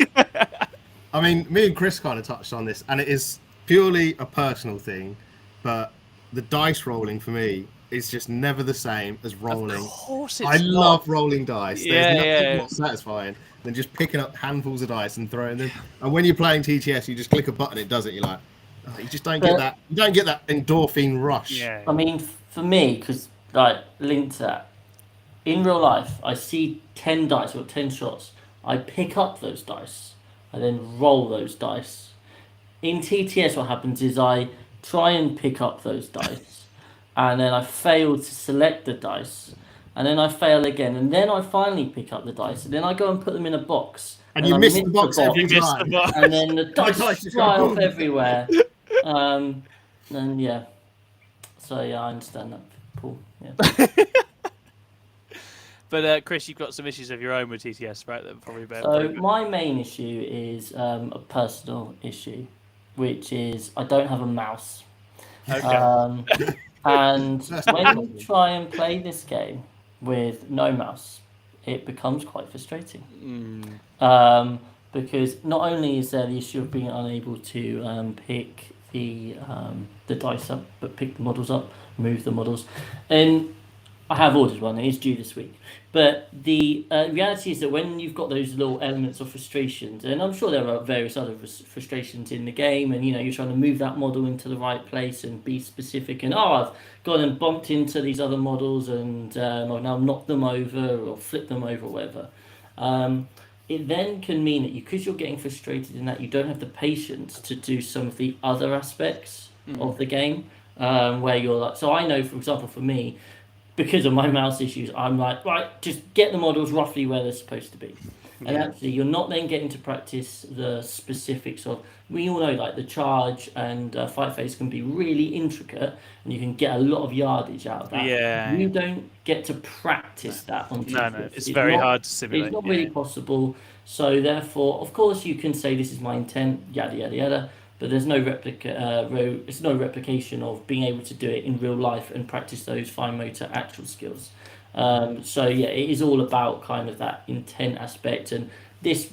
I mean, me and Chris kind of touched on this, and it is purely a personal thing, but the dice rolling for me is just never the same as rolling. Of course it's I not. love rolling dice. There's nothing more Yeah. satisfying than just picking up handfuls of dice and throwing them. And when you're playing TTS, you just click a button, it does it. You're like, oh, you just don't get that. You don't get that endorphin rush. Yeah. I mean, for me, because like linked to that, in real life, I see 10 dice or 10 shots. I pick up those dice. I then roll those dice. In TTS, what happens is I try and pick up those dice, and then I fail to select the dice, and then I fail again, and then I finally pick up the dice, and then I go and put them in a box. And you miss the box every You missed time. the box. And then the dice just fly go off boom. everywhere. And yeah. So yeah, I understand that, Paul. Yeah. But Chris, you've got some issues of your own with TTS, right? That probably bear. So my main issue is a personal issue, which is I don't have a mouse. Okay. And when you try and play this game with no mouse, it becomes quite frustrating. Because not only is there the issue of being unable to pick the dice up, but pick the models up, move the models, and I have ordered one. It is due this week. But the reality is that when you've got those little elements of frustrations, and I'm sure there are various other frustrations in the game, and you're trying to move that model into the right place and be specific, and I've gone and bumped into these other models and I've now knocked them over or flipped them over or whatever. It then can mean that because you're getting frustrated in that you don't have the patience to do some of the other aspects of the game, where you're like, so I know, for example, for me, because of my mouse issues, I'm like, right, just get the models roughly where they're supposed to be. And actually, you're not then getting to practice the specifics of, we all know, like, the charge and fight phase can be really intricate, and you can get a lot of yardage out of that. Yeah. You don't get to practice that on TTS. No, it's very hard to simulate. It's not really possible. So therefore, of course, you can say this is my intent, yada yada yada. But there's no it's no replication of being able to do it in real life and practice those fine motor actual skills. So yeah, it is all about kind of that intent aspect, and this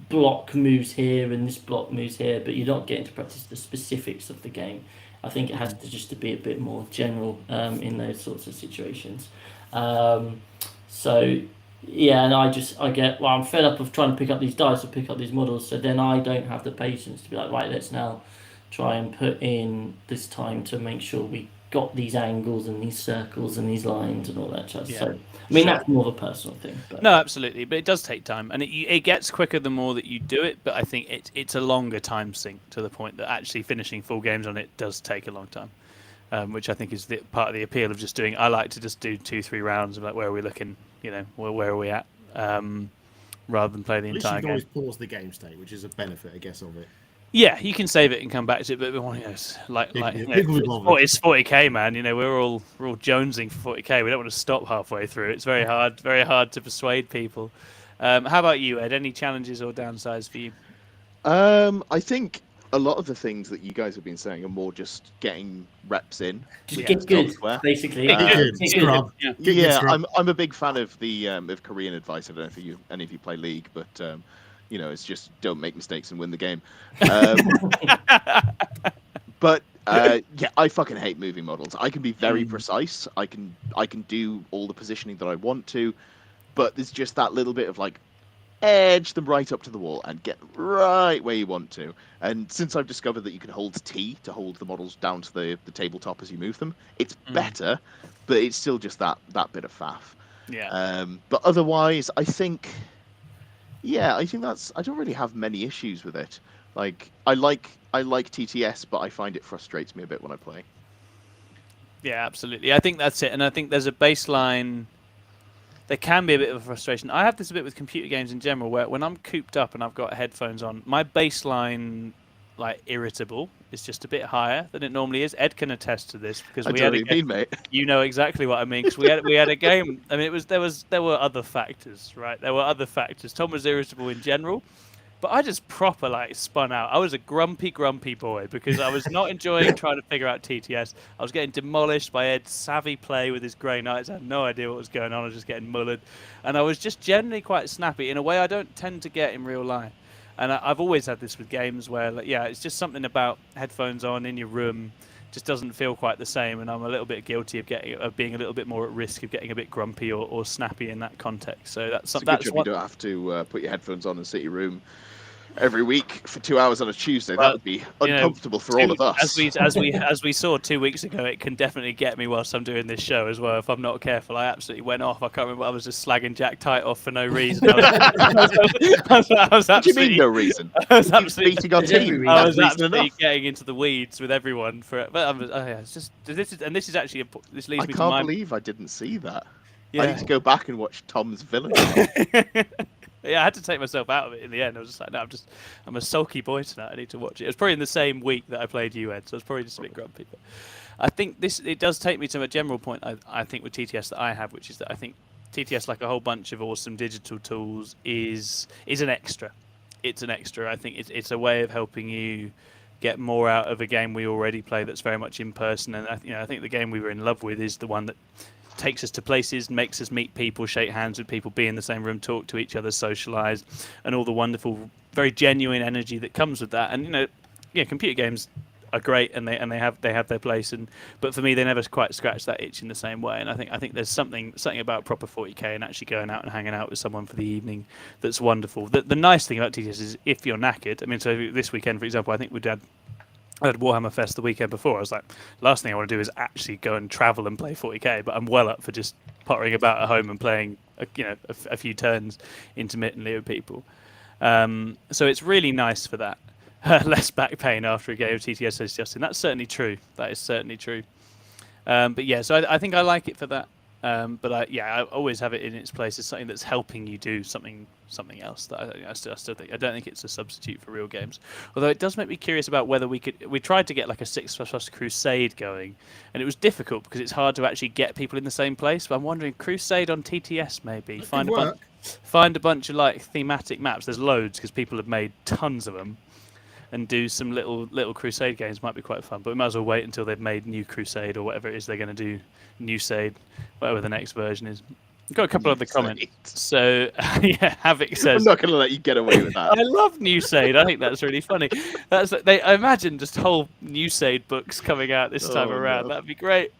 block moves here and this block moves here, but you're not getting to practice the specifics of the game. I think it has to just be a bit more general in those sorts of situations. So yeah, and I'm fed up of trying to pick up these dice or pick up these models, so then I don't have the patience to be like, right, let's now try and put in this time to make sure we got these angles and these circles and these lines and all that stuff. Yeah. So, I mean, Sure. that's more of a personal thing. But No, absolutely, but it does take time, and it gets quicker the more that you do it. But I think it's a longer time sink to the point that actually finishing full games on it does take a long time, which I think is part of the appeal of just doing. I like to just do 2-3 rounds of like where are we looking, where are we at, rather than play the At least entire you can game. always pause the game state, which is a benefit, I guess, of it. Yeah, you can save it and come back to it, but it's 40k, man. We're all jonesing for 40k. We don't want to stop halfway through. It's very hard to persuade people. How about you, Ed? Any challenges or downsides for you? I think a lot of the things that you guys have been saying are more just getting reps in. just get good, basically. Scrub. Yeah, I'm a big fan of the of Korean advice. I don't know if any of you play League, but it's just don't make mistakes and win the game. But yeah, I fucking hate moving models. I can be very precise. I can do all the positioning that I want to, but there's just that little bit of like edge them right up to the wall and get right where you want to. And since I've discovered that you can hold T to hold the models down to the tabletop as you move them, it's better, but it's still just that bit of faff. Yeah. But otherwise, I think that's. I don't really have many issues with it. Like I like TTS, but I find it frustrates me a bit when I play. Yeah, absolutely. I think that's it, and I think there's a baseline. There can be a bit of a frustration. I have this a bit with computer games in general, where when I'm cooped up and I've got headphones on, my baseline, like irritable, is just a bit higher than it normally is. Ed can attest to this because we had a game. Mate. You know exactly what I mean because we had a game. I mean, there were other factors, right? There were other factors. Tom was irritable in general, but I just proper spun out. I was a grumpy boy because I was not enjoying trying to figure out TTS. I was getting demolished by Ed's savvy play with his Grey Knights. I had no idea what was going on. I was just getting mullered, and I was just generally quite snappy in a way I don't tend to get in real life. And I've always had this with games where, it's just something about headphones on in your room just doesn't feel quite the same, and I'm a little bit guilty of being a little bit more at risk of getting a bit grumpy or snappy in that context. So that's a good job you don't have to put your headphones on and sit in your room every week for 2 hours on a Tuesday. That would be uncomfortable for all of us. As we saw 2 weeks ago, it can definitely get me whilst I'm doing this show as well. If I'm not careful, I absolutely went off. I can't remember. I was just slagging Jack Tight off for no reason. I was what do you mean no reason? I was absolutely beating our team. I was absolutely getting into the weeds with everyone for it. But it's just this is actually this leads me to I can't believe I didn't see that. Yeah. I need to go back and watch Tom's Villain. Yeah, I had to take myself out of it in the end. I was just like, no, I'm a sulky boy tonight. I need to watch it. It was probably in the same week that I played Ed, so I was probably just a bit grumpy. But I think it does take me to a general point, I think, with TTS that I have, which is that I think TTS, like a whole bunch of awesome digital tools, is an extra. It's an extra. I think it's a way of helping you get more out of a game we already play that's very much in person. And I think the game we were in love with is the one that takes us to places, makes us meet people, shake hands with people, be in the same room, talk to each other, socialise, and all the wonderful, very genuine energy that comes with that. And computer games are great, and they have their place. But for me, they never quite scratch that itch in the same way. And I think there's something about proper 40k and actually going out and hanging out with someone for the evening that's wonderful. The nice thing about TTS is if you're knackered. I mean, so this weekend, for example, I think I had Warhammer Fest the weekend before. I was like, last thing I want to do is actually go and travel and play 40k, but I'm well up for just pottering about at home and playing, a few turns intermittently with people. So it's really nice for that. Less back pain after a game of TTS, says Justin. That's certainly true. That is certainly true. But yeah, so I think I like it for that. But I always have it in its place as something that's helping you do something else. That I still think. I don't think it's a substitute for real games. Although it does make me curious about whether we tried to get like a 6+ Crusade going, and it was difficult because it's hard to actually get people in the same place. But I'm wondering, Crusade on TTS maybe. Find a bunch of like thematic maps. There's loads because people have made tons of them. And do some little Crusade games might be quite fun, but we might as well wait until they've made New Crusade or whatever it is they're going to do, New Sade, whatever the next version is. We've got a couple of other comments. So, Havoc says... I'm not going to let you get away with that. I love New Sade. I think that's really funny. I imagine just whole New Sade books coming out this time around. No. That'd be great.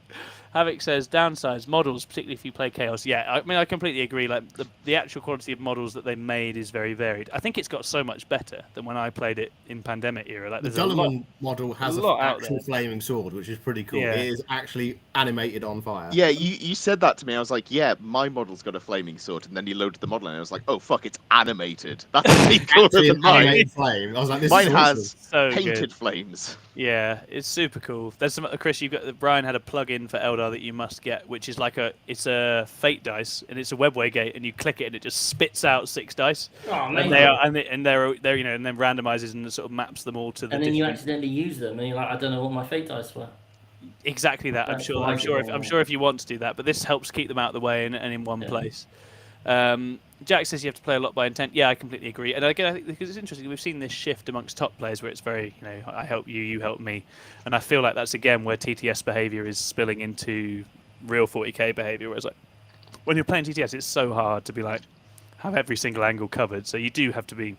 Havoc says downsides models, particularly if you play Chaos. Yeah, I mean I completely agree. Like the actual quality of models that they made is very varied. I think it's got so much better than when I played it in pandemic era. Like The there's a lot, Gulliman model has an lot out actual there. flaming sword, which is pretty cool. Yeah. It is actually animated on fire. Yeah, you said that to me. I was like, yeah, my model's got a flaming sword, and then you loaded the model, and I was like, oh fuck, it's animated. That's way cooler Actually, than an mine. animated flame. I was like, this Mine is has awesome. So painted good. flames. Yeah, it's super cool. There's some Chris. You've got Brian had a plug-in for Eldar that you must get, which is like it's a fate dice and it's a webway gate, and you click it and it just spits out 6 dice, Oh, and amazing. they're and then randomizes and sort of maps them all to the. And then you different... accidentally use them, and you're like, I don't know what my fate dice were. Exactly that. I'm That's sure. I'm sure if you want to do that, but this helps keep them out of the way and in one place. Jack says you have to play a lot by intent. Yeah, I completely agree. And again, I think because it's interesting, we've seen this shift amongst top players where it's very, I help you, you help me, and I feel like that's again where TTS behavior is spilling into real 40k behavior. Whereas like when you're playing TTS, it's so hard to be like have every single angle covered. So you do have to be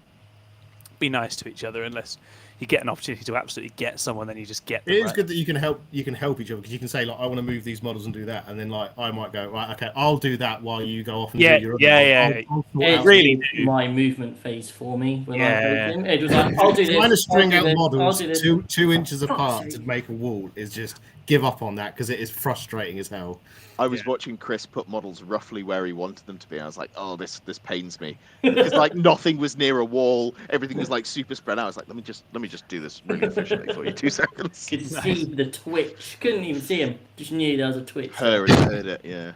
nice to each other unless you get an opportunity to absolutely get someone, then you just get them. It is good that you can help each other, because you can say like, I want to move these models and do that, and then like I might go, right, okay, I'll do that while you go off and do your other I'll It really did my movement phase for me when I played Yeah. him. It was like, I'll do this. Trying to string I'll out do this, models I'll do this. 2 inches apart Fuck's to sake. make a wall is just give up on that, because it is frustrating as hell. I was watching Chris put models roughly where he wanted them to be. I was like, oh, this pains me, because like nothing was near a wall. Everything was like super spread out. I was like, let me just do this really efficiently for you. 2 seconds. Could see the twitch. Couldn't even see him. Just knew there was a twitch. Heard it, yeah.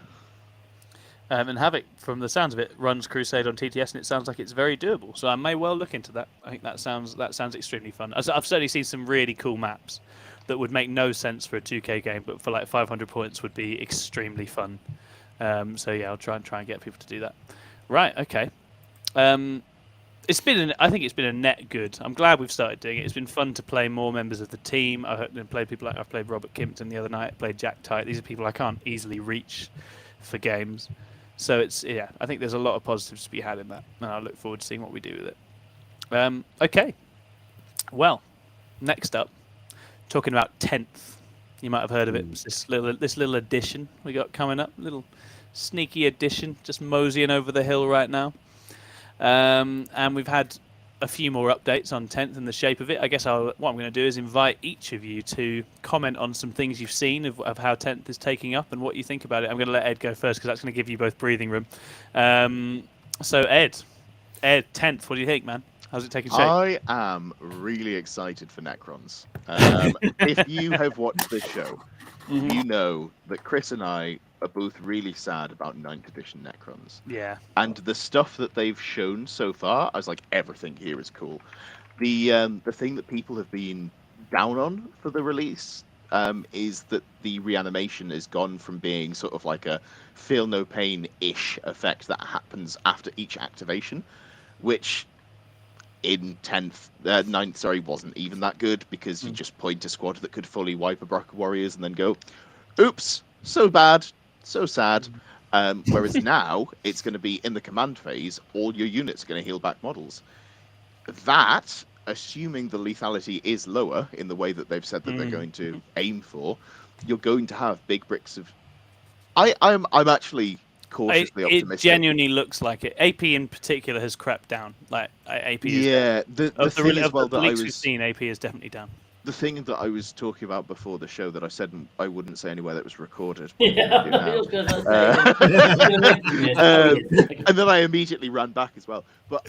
And Havoc, from the sounds of it, runs Crusade on TTS, and it sounds like it's very doable. So I may well look into that. I think that sounds extremely fun. I've certainly seen some really cool maps that would make no sense for a 2K game, but for like 500 points would be extremely fun. So yeah, I'll try and get people to do that. Right, okay. I think it's been a net good. I'm glad we've started doing it. It's been fun to play more members of the team. I've played people like I've played Robert Kimpton the other night. I played Jack Tite. These are people I can't easily reach for games. So I think there's a lot of positives to be had in that, and I look forward to seeing what we do with it. Okay. Well, next up, talking about 10th. You might have heard of it. It's this little addition we got coming up. Little sneaky addition, just moseying over the hill right now. And we've had a few more updates on 10th and the shape of it. I guess what I'm going to do is invite each of you to comment on some things you've seen of how 10th is taking up and what you think about it. I'm going to let Ed go first because that's going to give you both breathing room. So Ed, 10th, what do you think, man? How's it taking shape? I am really excited for Necrons. If you have watched this show, you know that Chris and I are both really sad about 9th edition Necrons. Yeah. And the stuff that they've shown so far, I was like, everything here is cool. The thing that people have been down on for the release is that the reanimation has gone from being sort of like a feel no pain-ish effect that happens after each activation, which in 9th, wasn't even that good, because you just point a squad that could fully wipe a Brock of Warriors and then go, oops, so bad, so sad. Whereas now it's going to be in the command phase, all your units are going to heal back models. That, assuming the lethality is lower in the way that they've said that they're going to aim for, you're going to have big bricks of. I'm actually cautiously optimistic. It genuinely looks like it. AP in particular has crept down. Like AP is down. The thing as well that we've seen, AP is definitely down. The thing that I was talking about before the show that I said I wouldn't say anywhere that was recorded. Yeah, and then I immediately ran back as well. But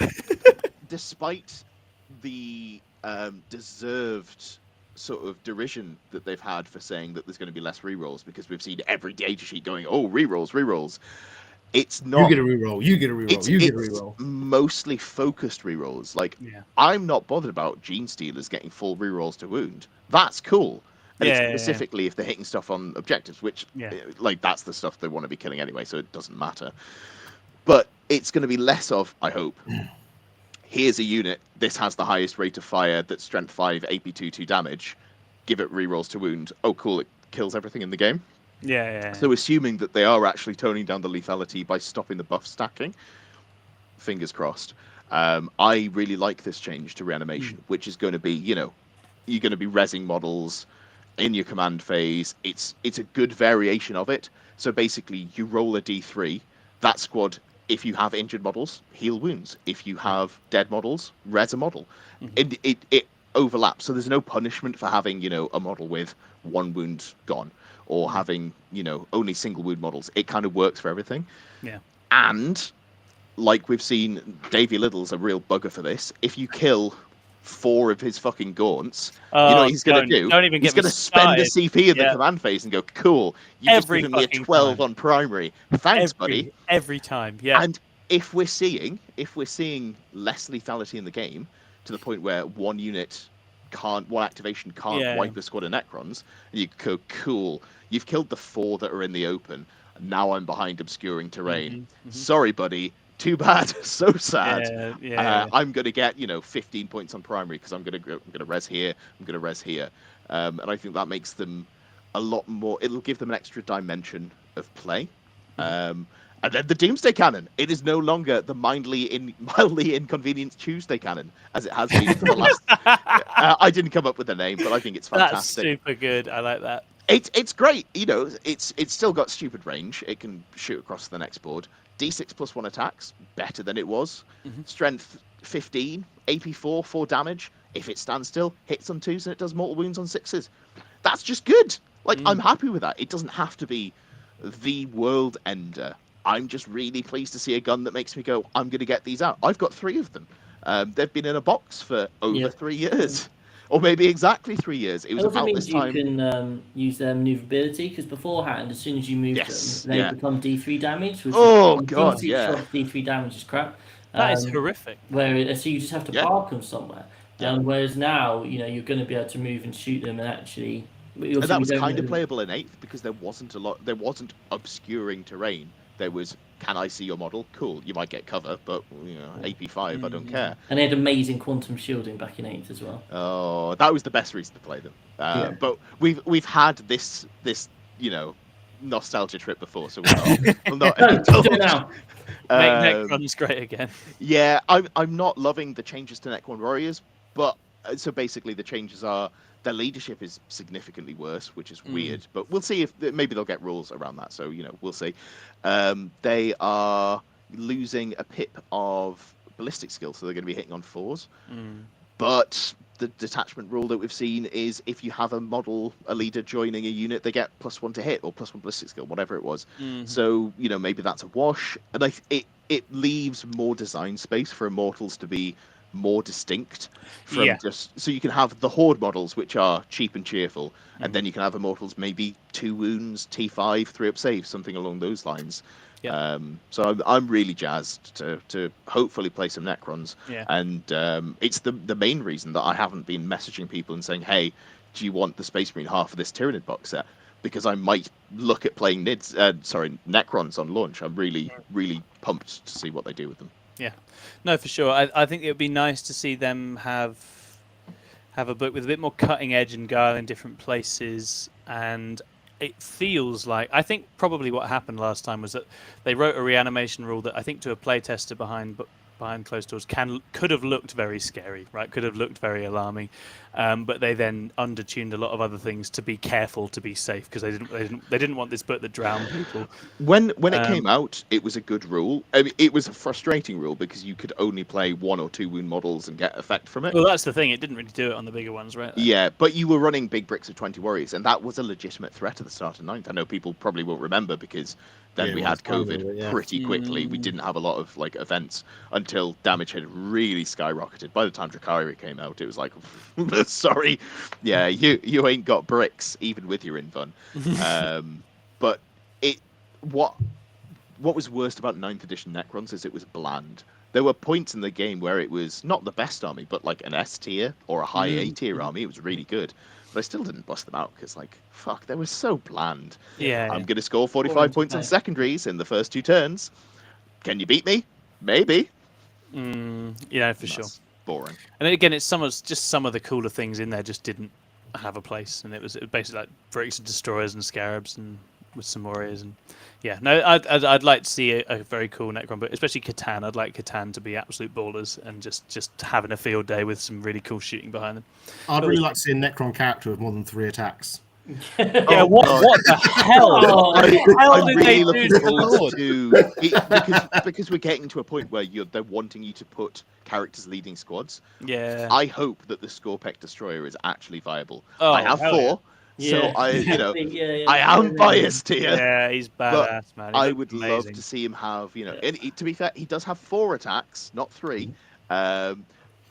despite the deserved sort of derision that they've had for saying that there's going to be less rerolls, because we've seen every data sheet going, oh, rerolls. It's not. You get a reroll. You get a reroll. You get a reroll. Mostly focused rerolls. Like, I'm not bothered about Gene Stealers getting full rerolls to wound. That's cool. And it's specifically if they're hitting stuff on objectives, which, like, that's the stuff they want to be killing anyway, so it doesn't matter. But it's going to be less of, I hope, here's a unit, this has the highest rate of fire, that's strength 5, AP 2 damage, give it rerolls to wound. Oh, cool, it kills everything in the game. Yeah. So assuming that they are actually toning down the lethality by stopping the buff stacking, fingers crossed. I really like this change to reanimation, which is going to be, you're going to be rezzing models. in your command phase. It's a good variation of it. So basically, you roll a d3. That squad, if you have injured models, heal wounds. If you have dead models, res a model. It overlaps. So there's no punishment for having, a model with one wound gone, or having, only single wound models. It kind of works for everything. Yeah. And like we've seen, Davy Little's a real bugger for this. If you kill 4 of his fucking gaunts, you know what he's going to do? Don't even He's get me going to spend a started. CP in the command phase and go, cool, you've just Every given me a fucking 12 time. on primary. Thanks, buddy. Every time, yeah. And if we're seeing less lethality in the game, to the point where one activation can't wipe a squad of Necrons, and you go, cool, you've killed the 4 that are in the open, and now I'm behind obscuring terrain. Sorry, buddy. Too bad. So sad. I'm going to get 15 points on primary because I'm going to res here. I'm going to res here, and I think that makes them a lot more. It'll give them an extra dimension of play. And then the Doomsday Cannon. It is no longer the mildly inconvenienced Tuesday Cannon as it has been for the last. I didn't come up with the name, but I think it's fantastic. That's super good. I like that. It's great. It's still got stupid range. It can shoot across the next board. D6 plus 1 attacks, better than it was. Strength 15, AP 4, 4 damage. If it stands still, hits on 2s and it does mortal wounds on 6s. That's just good. I'm happy with that. It doesn't have to be the world ender. I'm just really pleased to see a gun that makes me go, I'm going to get these out. I've got 3 of them. They've been in a box for over 3 years. Or maybe exactly 3 years. It was about this time. You can use their maneuverability, because beforehand, as soon as you move them, they become D3 damage. Which D6 D3 damage is crap. That is horrific. So you just have to park them somewhere. Whereas now, you're going to be able to move and shoot them, and actually. And that was kind of playable in 8th because there wasn't obscuring terrain. There was, can I see your model? Cool, you might get cover, but AP 5, I don't care. And they had amazing quantum shielding back in 8th as well. Oh, that was the best reason to play them. But we've had this nostalgia trip before, so we'll not do it now. Make Necrons great again. Yeah, I'm not loving the changes to Necron Warriors, but so basically the changes are their leadership is significantly worse, which is weird. But we'll see if maybe they'll get rules around that. So we'll see. They are losing a pip of ballistic skill, so they're going to be hitting on 4s. But the detachment rule that we've seen is if you have a leader joining a unit, they get +1 to hit or +1 ballistic skill, whatever it was. So maybe that's a wash, and it leaves more design space for Immortals to be more distinct from just so you can have the Horde models, which are cheap and cheerful, and then you can have Immortals maybe 2 wounds, T5, 3 up save, something along those lines. So I'm really jazzed to hopefully play some Necrons, and it's the main reason that I haven't been messaging people and saying, hey, do you want the Space Marine half of this Tyranid box set? Because I might look at playing Necrons on launch. I'm really pumped to see what they do with them. Yeah, no, for sure. I think it would be nice to see them have a book with a bit more cutting edge and guile in different places. And it feels like, I think probably what happened last time was that they wrote a reanimation rule that I think to a playtester behind closed doors could have looked very scary, right? Could have looked very alarming, but they then undertuned a lot of other things to be careful, to be safe, because they didn't want this book that drowned people. When it came out, it was a good rule. I mean, it was a frustrating rule because you could only play 1 or 2 wound models and get effect from it. Well, that's the thing; it didn't really do it on the bigger ones, right? Yeah, but you were running big bricks of 20 warriors, and that was a legitimate threat at the start of 9th. I know people probably won't remember because then we had COVID pretty quickly. We didn't have a lot of events until damage had really skyrocketed. By the time Drakari came out, it was like, sorry, you ain't got bricks even with your invuln. But what was worst about 9th edition Necrons is it was bland. There were points in the game where it was not the best army, but like an S tier or a high A tier army. It was really good. But I still didn't bust them out because, fuck, they were so bland. I'm going to score 45 points on secondaries in the first 2 turns. Can you beat me? Maybe. For sure. Boring. And then again, it's some of the cooler things in there just didn't have a place, and it was basically like bricks and destroyers and scarabs and with some warriors. And yeah, no, I'd like to see a very cool Necron, but especially Catan. I'd like Catan to be absolute ballers and just having a field day with some really cool shooting behind them. I'd really like to see a Necron character with more than 3 attacks. Yeah, Oh, what God. the hell? Oh, What the hell I'm did really they looking do to forward Lord? because we're getting to a point where they're wanting you to put characters leading squads. Yeah. I hope that the Scorpec Destroyer is actually viable. Oh, I have hell 4, yeah. so I Yeah, I am biased here. Yeah, he's badass, man. He I looks would amazing. love to see him have, and to be fair, he does have 4 attacks, not 3.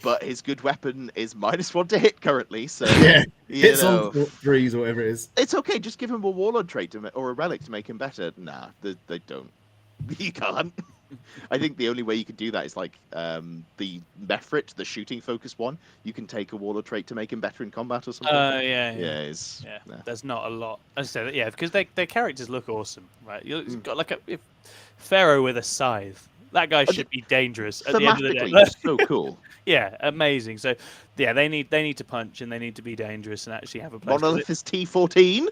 But his good weapon is -1 to hit currently, so Yeah, you hits know, on 3s or whatever it is. it's okay. Just give him a warlord trait or a relic to make him better. Nah, they don't. You can't. I think the only way you can do that is like the Mephrit, the shooting focused one. You can take a warlord trait to make him better in combat or something. Yeah. Nah. There's not a lot. I said, yeah, because their characters look awesome, right? You've got like a Pharaoh with a scythe. That guy should be dangerous at the end of the day. Thematically, so cool. Yeah, amazing. So yeah, they need to punch and they need to be dangerous and actually have a place. Monolith is T14.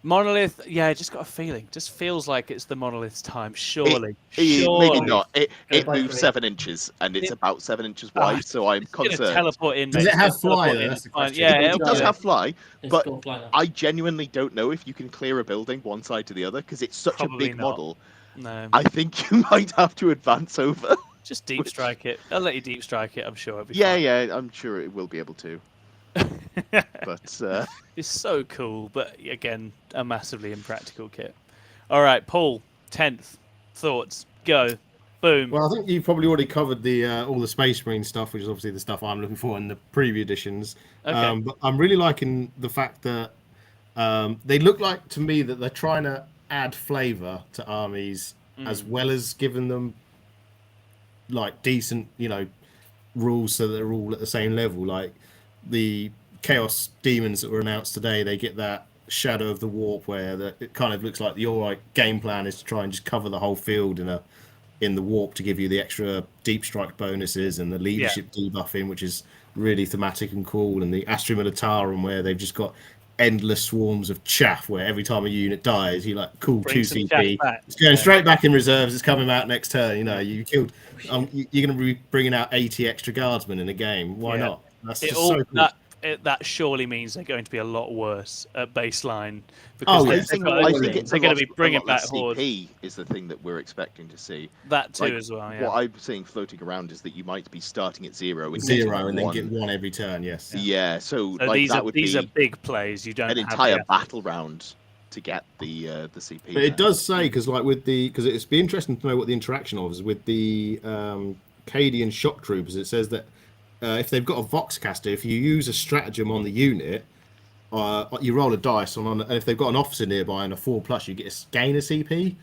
Monolith, yeah, I just got a feeling. Just feels like it's the Monolith's time. Surely. Maybe not. It by moves 3. 7 inches and it's about 7 inches wide, so I'm It's gonna concerned. teleport in. Does mate. it have It's gonna fly, teleport though? in. That's the Fine. question. Yeah, It does have fly, It's but got fly now. I genuinely don't know if you can clear a building one side to the other because it's such Probably a big not. model. No, I think you might have to advance over. just deep strike it. I'll let you deep strike it. I'm sure. It'll be Yeah, I'm sure it will be able to. fine. But It's so cool, but again, a massively impractical kit. All right, Paul, 10th. Thoughts? Go. Boom. Well, I think you've probably already covered the all the Space Marine stuff, which is obviously the stuff I'm looking for in the preview editions. Okay. But I'm really liking the fact that they look like to me that they're trying to add flavor to armies as well as giving them like decent, rules so they're all at the same level. Like the Chaos Demons that were announced today, they get that Shadow of the Warp where it kind of looks like your game plan is to try and just cover the whole field in the warp to give you the extra deep strike bonuses and the leadership debuffing, which is really thematic and cool. And the Astra Militarum where they've just got endless swarms of chaff where every time a unit dies, you're like, cool, Bring 2 some CP. chaff back. It's going straight back in reserves. It's coming out next turn. You killed. You're going to be bringing out 80 extra guardsmen in a game. Why not? That's just so cool. That surely means they're going to be a lot worse at baseline Oh, because yeah. I think it's they're going to be bringing a lot less back hordes. CP is the thing that we're expecting to see. That too Like, as well. Yeah. What I'm seeing floating around is that you might be starting at 0 and Zero getting and then one. get 1 every turn. Yes. Yeah, so So like these that are would these be are big plays. You don't an have entire the- battle round to get the CP. But it does say because it's be interesting to know what the interaction is with the Cadian shock troopers. It says that if they've got a Voxcaster, if you use a stratagem on the unit, you roll a dice and if they've got an officer nearby and a 4+, you gain a CP.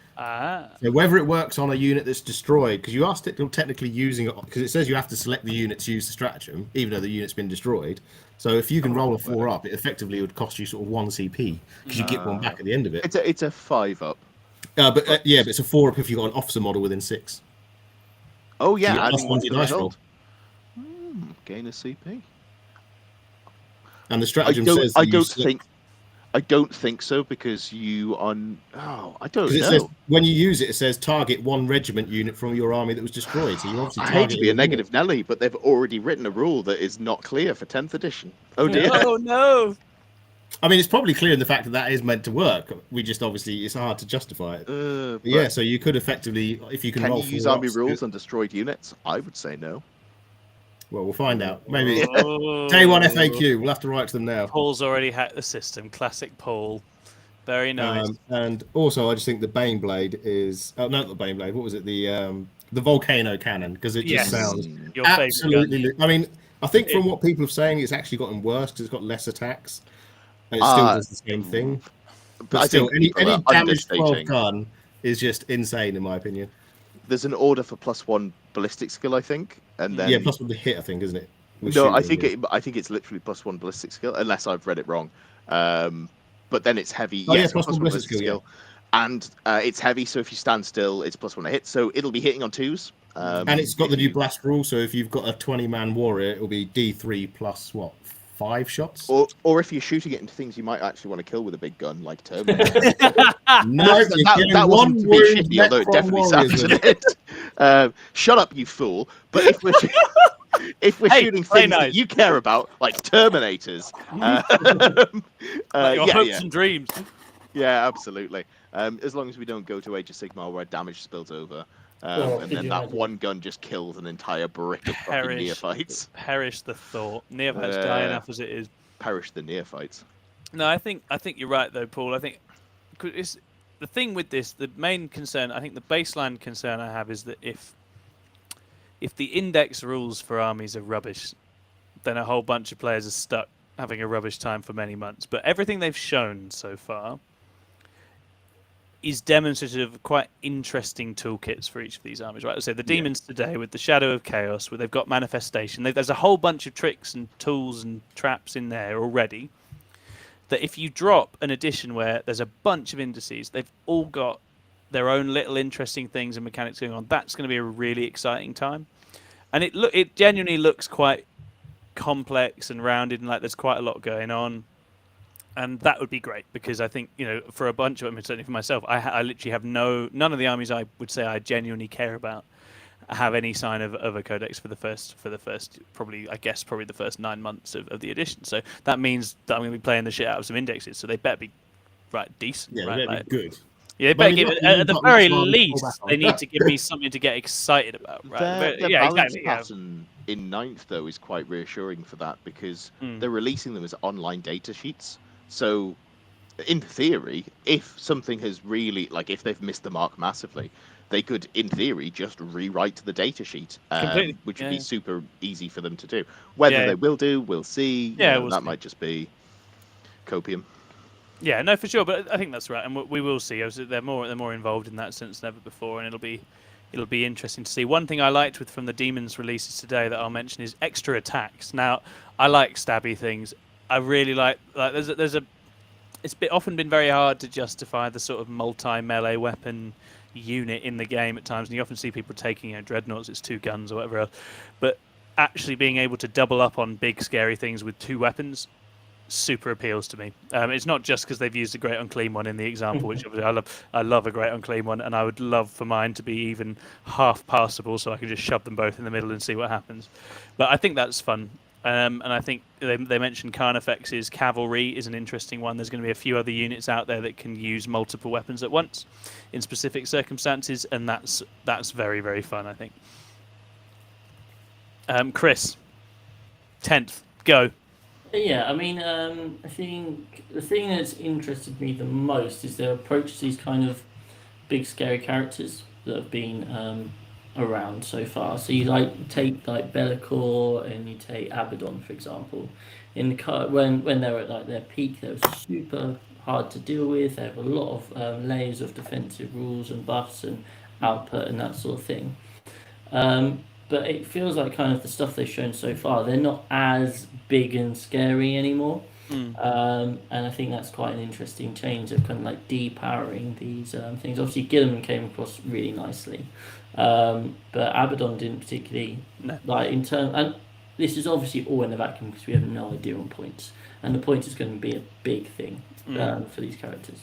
So whether it works on a unit that's destroyed, because you are still technically using it, because it says you have to select the unit to use the stratagem, even though the unit's been destroyed. So if you can roll a 4 up, it effectively would cost you sort of 1 CP because you get one back at the end of it. It's a 5 up. But it's a 4 up if you've got an officer model within 6. Oh So you yeah, get adding +1 one to to your the dice roll. result. Gain a CP. And the stratagem says I don't think so because you on. Oh, I don't because it know. says when you use it, it says target 1 regiment unit from your army that was destroyed. So you obviously I target hate to be a negative Nelly, but they've already written a rule that is not clear for 10th edition. Oh dear. Oh no! I mean, it's probably clear in the fact that is meant to work. We just obviously it's hard to justify it. But Yeah, so you could effectively, if you can roll you use 4 army ups, rules on destroyed units? I would say no. Well, we'll find out. Maybe Oh. day 1 FAQ. We'll have to write to them now. Paul's already hacked the system. Classic Paul. Very nice. And also, I just think the Baneblade is not the Baneblade. What was it? The Volcano Cannon, because it just Yes. sounds Your favorite gun. absolutely. I mean, I think from what people are saying, it's actually gotten worse because it's got less attacks. And it still does the same thing. But I still, think any people are damage 12 understating. gun is just insane, in my opinion. There's an order for +1 ballistic skill, I think, and then Yeah, plus with the hit, I think, isn't it? With no, I shooting, think it's literally +1 ballistic skill, unless I've read it wrong. But then it's heavy. Oh, yeah, yes, plus one +1 ballistic skill, and it's heavy. So if you stand still, it's +1 a hit. So it'll be hitting on 2s. And it's got the new blast rule, so if you've got a 20-man warrior, it'll be D3 plus what? 5 shots. Or if you're shooting it into things you might actually want to kill with a big gun, like Terminator. No, that wasn't to be shitty, although it definitely sounded it. Shut up, you fool! But if we're shooting things that you care about, like Terminators, like your hopes and dreams. Yeah, absolutely. As long as we don't go to Age of Sigmar where damage spills over, and then that one gun just kills an entire brick of fucking neophytes. Perish the thought. Neophytes die enough as it is. Perish the neophytes. No, I think you're right though, Paul. I think it's the thing with this. The main concern, I think, the baseline concern I have is that if the index rules for armies are rubbish, then a whole bunch of players are stuck having a rubbish time for many months. But everything they've shown so far is demonstrative of quite interesting toolkits for each of these armies, right? So the demons today with the Shadow of Chaos, where they've got manifestation, there's a whole bunch of tricks and tools and traps in there already, that if you drop an edition where there's a bunch of indices, they've all got their own little interesting things and mechanics going on, that's going to be a really exciting time. And it genuinely looks quite complex and rounded, and like there's quite a lot going on. And that would be great, because I think, for a bunch of them, certainly for myself, I literally have none of the armies I would say I genuinely care about have any sign of a codex for the first probably the first 9 months of the edition. So that means that I'm going to be playing the shit out of some indexes. So they better be decent. Yeah, right? they better be good. Yeah, they better give it, at the very least, they need to give me something to get excited about. Right? The balance pattern in 9th, though, is quite reassuring for that, because they're releasing them as online data sheets. So, in theory, if something has really, if they've missed the mark massively, they could, in theory, just rewrite the data sheet, which would be super easy for them to do. Whether they will do, we'll see. That might just be copium. Yeah, no, for sure. But I think that's right, and we will see. They're more involved in that sense than ever before, and it'll be interesting to see. One thing I liked from the Demons releases today that I'll mention is extra attacks. Now, I like stabby things. I really like it's often been very hard to justify the sort of multi-melee weapon unit in the game at times, and you often see people taking dreadnoughts, it's 2 guns or whatever else. But actually being able to double up on big scary things with 2 weapons super appeals to me. It's not just because they've used a great unclean one in the example, which obviously I love a great unclean one, and I would love for mine to be even half passable so I can just shove them both in the middle and see what happens. But I think that's fun. And I think they mentioned Carnifex's Cavalry is an interesting one. There's going to be a few other units out there that can use multiple weapons at once in specific circumstances, and that's very, very fun, I think. Chris, 10th, go. Yeah, I mean, I think the thing that's interested me the most is their approach to these kind of big, scary characters that have been around so far. So you take Be'lakor and you take Abaddon, for example. In the when they're at their peak, they're super hard to deal with. They have a lot of layers of defensive rules and buffs and output and that sort of thing. But it feels like kind of the stuff they've shown so far, they're not as big and scary anymore. And I think that's quite an interesting change of kind of depowering these things. Obviously, Gilliman came across really nicely, but Abaddon didn't particularly in terms. And this is obviously all in a vacuum because we have no idea on points, and the point is going to be a big thing for these characters.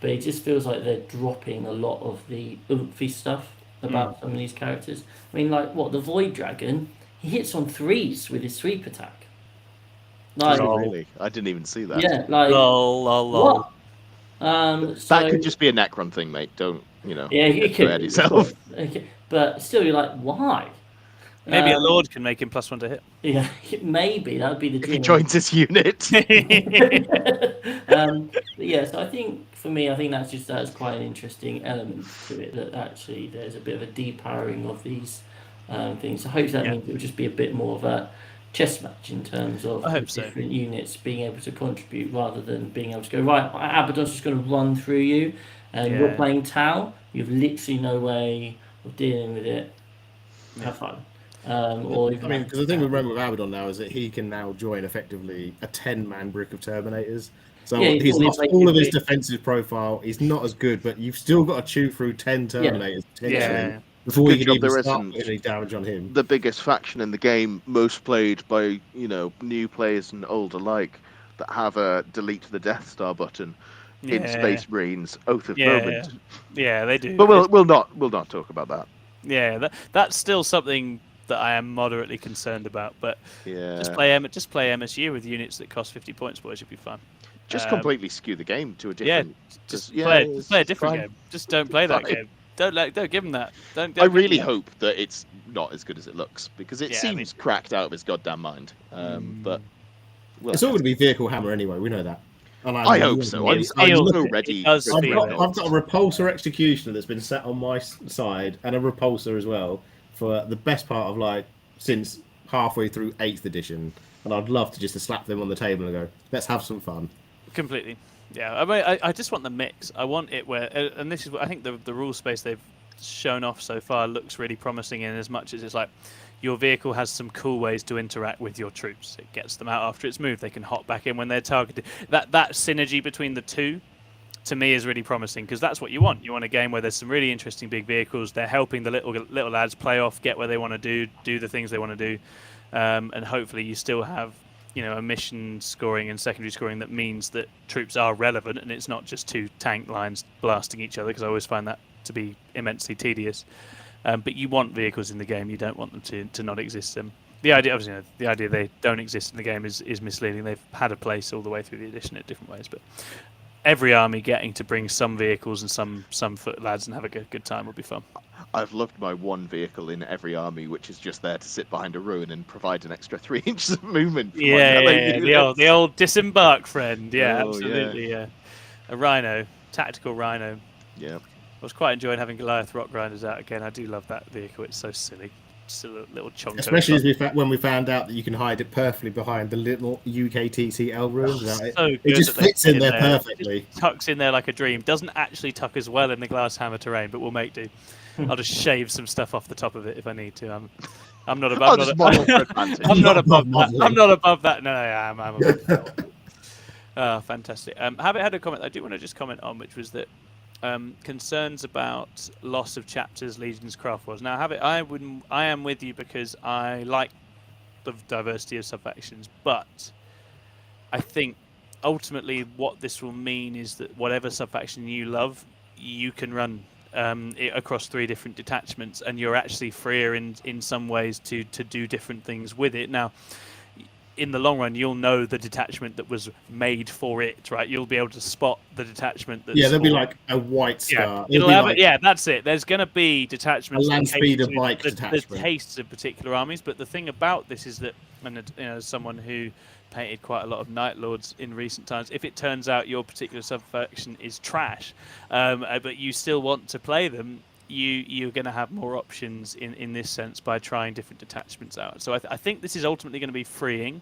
But it just feels like they're dropping a lot of the oomphy stuff about some of these characters. I mean, the Void Dragon, he hits on 3s with his sweep attack. Really? I didn't even see that. Yeah, lol. What? That could just be a Necron thing, mate. Don't, Yeah, you could. Yourself. Okay. But still, you're like, why? Maybe a Lord can make him +1 to hit. Yeah, maybe. That would be the If dream. he joins his unit. Yeah, so I think, for me, that's quite an interesting element to it, that actually there's a bit of a depowering of these things. So hopefully that means it will just be a bit more of a chess match in terms of different units being able to contribute, rather than being able to go, right, Abaddon's just going to run through you, and you're playing Tau, you've literally no way of dealing with it. Have fun. Because the thing we remember with Abaddon now is that he can now join effectively a 10-man brick of Terminators. So he's lost all of his defensive profile. He's not as good, but you've still got to chew through 10 Terminators potentially before you Good can job even there start isn't putting any damage on him. the biggest faction in the game, most played by new players and old alike, that have a delete the Death Star button in Space Marines Oath of Moment. Yeah, they do. But we'll not talk about that. Yeah, that's still something that I am moderately concerned about. But Yeah, just play MSU with units that cost 50 points, boys. You'll be fine. just completely skew the game to a Yeah, different. just Yeah, play it's a different fine. game. Just don't play that Fine. game. Don't give them that. Don't I give really them that. hope that it's not as good as it looks, because it Yeah, seems cracked out of its goddamn mind. But It's all going to be vehicle hammer anyway. We know that. And I hope so. I'm so ready. It does for feel. I've got a repulsor executioner that's been set on my side, and a repulsor as well for the best part of since halfway through 8th edition. And I'd love to just slap them on the table and go, let's have some fun. Completely. Yeah, I mean, I just want the mix. I want it where, and this is what I think the rule space they've shown off so far looks really promising, in as much as it's like your vehicle has some cool ways to interact with your troops. It gets them out after it's moved. They can hop back in when they're targeted. That synergy between the two, to me, is really promising, because that's what you want. You want a game where there's some really interesting big vehicles. They're helping the little lads play off, get where they want to do the things they want to do, and hopefully you still have a mission scoring and secondary scoring that means that troops are relevant, and it's not just two tank lines blasting each other, because I always find that to be immensely tedious. But you want vehicles in the game. You don't want them to not exist. The idea, obviously, the idea they don't exist in the game is misleading. They've had a place all the way through the edition in different ways, but every army getting to bring some vehicles and some foot lads and have a good time would be fun. I've loved my one vehicle in every army, which is just there to sit behind a ruin and provide an extra 3 inches of movement. For the old disembark friend. Yeah, Oh, absolutely. Yeah, a rhino, tactical rhino. Yeah. I was quite enjoying having Goliath Rock Grinders out again. I do love that vehicle. It's so silly. Just a little chonko. Especially when we found out that you can hide it perfectly behind the little UKTC L rooms. It just fits in there perfectly. It tucks in there like a dream. Doesn't actually tuck as well in the glass hammer terrain, but we'll make do. I'll just shave some stuff off the top of it if I need to. I'm not above. I'm not above that. No, I am. I'm above that. Oh, fantastic. Habit had a comment I do want to just comment on, which was that concerns about loss of chapters, legions, craft wars. Now, Habit, I am with you, because I like the diversity of sub-factions, but I think ultimately what this will mean is that whatever sub-faction you love, you can run it across 3 different detachments, and you're actually freer in some ways to do different things with it. Now, in the long run, you'll know the detachment that was made for it, right? You'll be able to spot the detachment that's... Yeah, there'll be like a white star. Yeah, that's it. There's going to be detachments... A land speeder bike detachment. The tastes of particular armies, but the thing about this is that, and as someone who painted quite a lot of Night Lords in recent times, if it turns out your particular sub-faction is trash, but you still want to play them, you're going to have more options in this sense by trying different detachments out. So I think this is ultimately going to be freeing,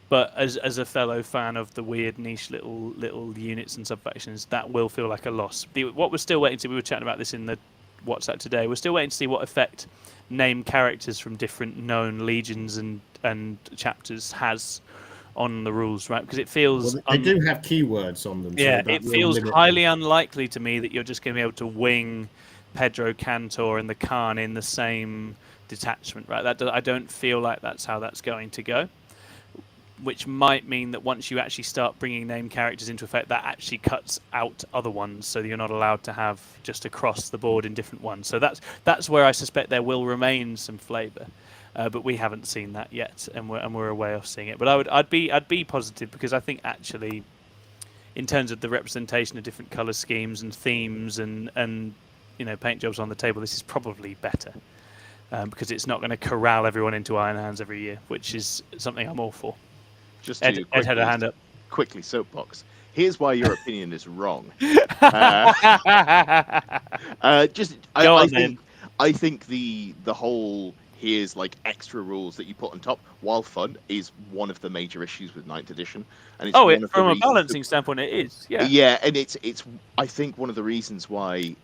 but as a fellow fan of the weird niche little units and sub-factions, that will feel like a loss. What we're still waiting to see, we were chatting about this in the WhatsApp today, we're still waiting to see what effect name characters from different known legions and chapters has on the rules, right? Because it feels... Well, they do have keywords on them. Yeah, so it feels highly unlikely to me that you're just going to be able to wing Pedro Cantor and the Khan in the same detachment, right? I don't feel like that's how that's going to go, which might mean that once you actually start bringing name characters into effect, that actually cuts out other ones, so that you're not allowed to have just across the board in different ones. So that's where I suspect there will remain some flavour, but we haven't seen that yet, and we're a way off seeing it. But I'd be positive, because I think actually, in terms of the representation of different colour schemes and themes and paint jobs on the table, this is probably better, because it's not going to corral everyone into Iron Hands every year, which is something I'm all for. Just Ed had a hand up. Quickly, soapbox. Here's why your opinion is wrong. I think the whole here's like extra rules that you put on top, while fun, is one of the major issues with 9th edition. And it's from a balancing standpoint, it is. Yeah. Yeah, and it's I think one of the reasons why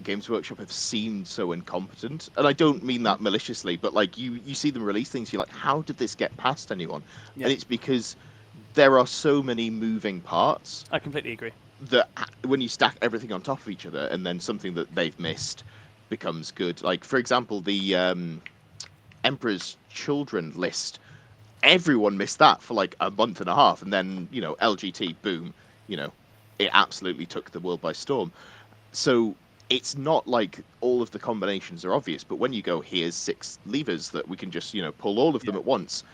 Games Workshop have seemed so incompetent, and I don't mean that maliciously, but like you see them release things, you're like, how did this get past anyone? Yeah. And it's because there are so many moving parts. I completely agree. That when you stack everything on top of each other, and then something that they've missed, becomes good. Like, for example, the Emperor's Children list, everyone missed that for like a month and a half, and then LGT, boom, it absolutely took the world by storm. So it's not like all of the combinations are obvious, but when you go, here's 6 levers that we can just pull all of them at once,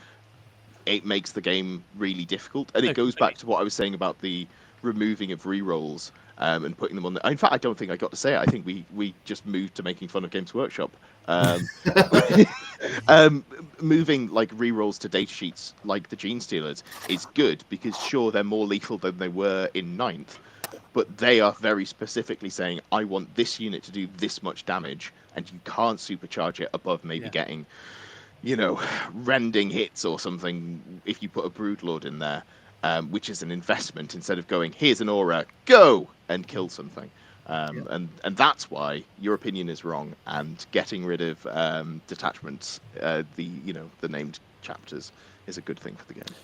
it makes the game really difficult. And it goes back to what I was saying about the removing of rerolls and putting them on the. In fact, I don't think I got to say it. I think we just moved to making fun of Games Workshop. Moving like rerolls to data sheets like the Gene Stealers is good, because sure, they're more lethal than they were in 9th, but they are very specifically saying, I want this unit to do this much damage, and you can't supercharge it above maybe getting rending hits or something if you put a Broodlord in there, which is an investment instead of going, here's an aura, go and kill something. And that's why your opinion is wrong, and getting rid of detachments, the named chapters, is a good thing for the game.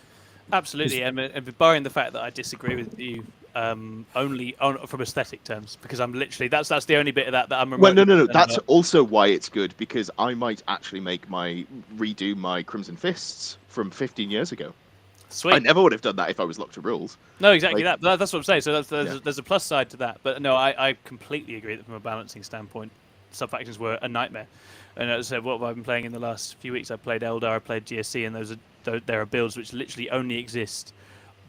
Absolutely, and barring the fact that I disagree with you only from aesthetic terms, because I'm literally that's the only bit of that I'm well, no, that's also why it's good, because I might actually redo my Crimson Fists from 15 years ago. Sweet. I never would have done that if I was locked to rules. No, exactly that's what I'm saying. So there's a plus side to that, but no, I completely agree that from a balancing standpoint, sub-factions were a nightmare. And as I said, what I've been playing in the last few weeks, I played Eldar, I played GSC, and there are builds which literally only exist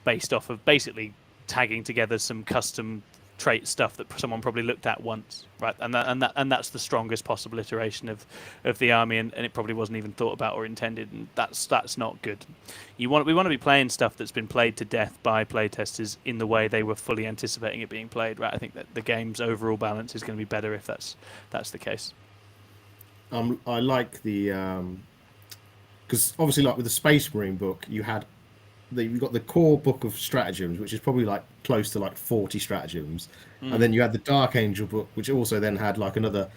based off of basically tagging together some custom trait stuff that someone probably looked at once, right? And that's the strongest possible iteration of the army, and it probably wasn't even thought about or intended, and that's not good. We want to be playing stuff that's been played to death by playtesters in the way they were fully anticipating it being played, right? I think that the game's overall balance is going to be better if that's the case. I like the because obviously, like with the Space Marine book, you've got the core book of stratagems, which is probably like close to like 40 stratagems, and then you had the Dark Angel book, which also then had like another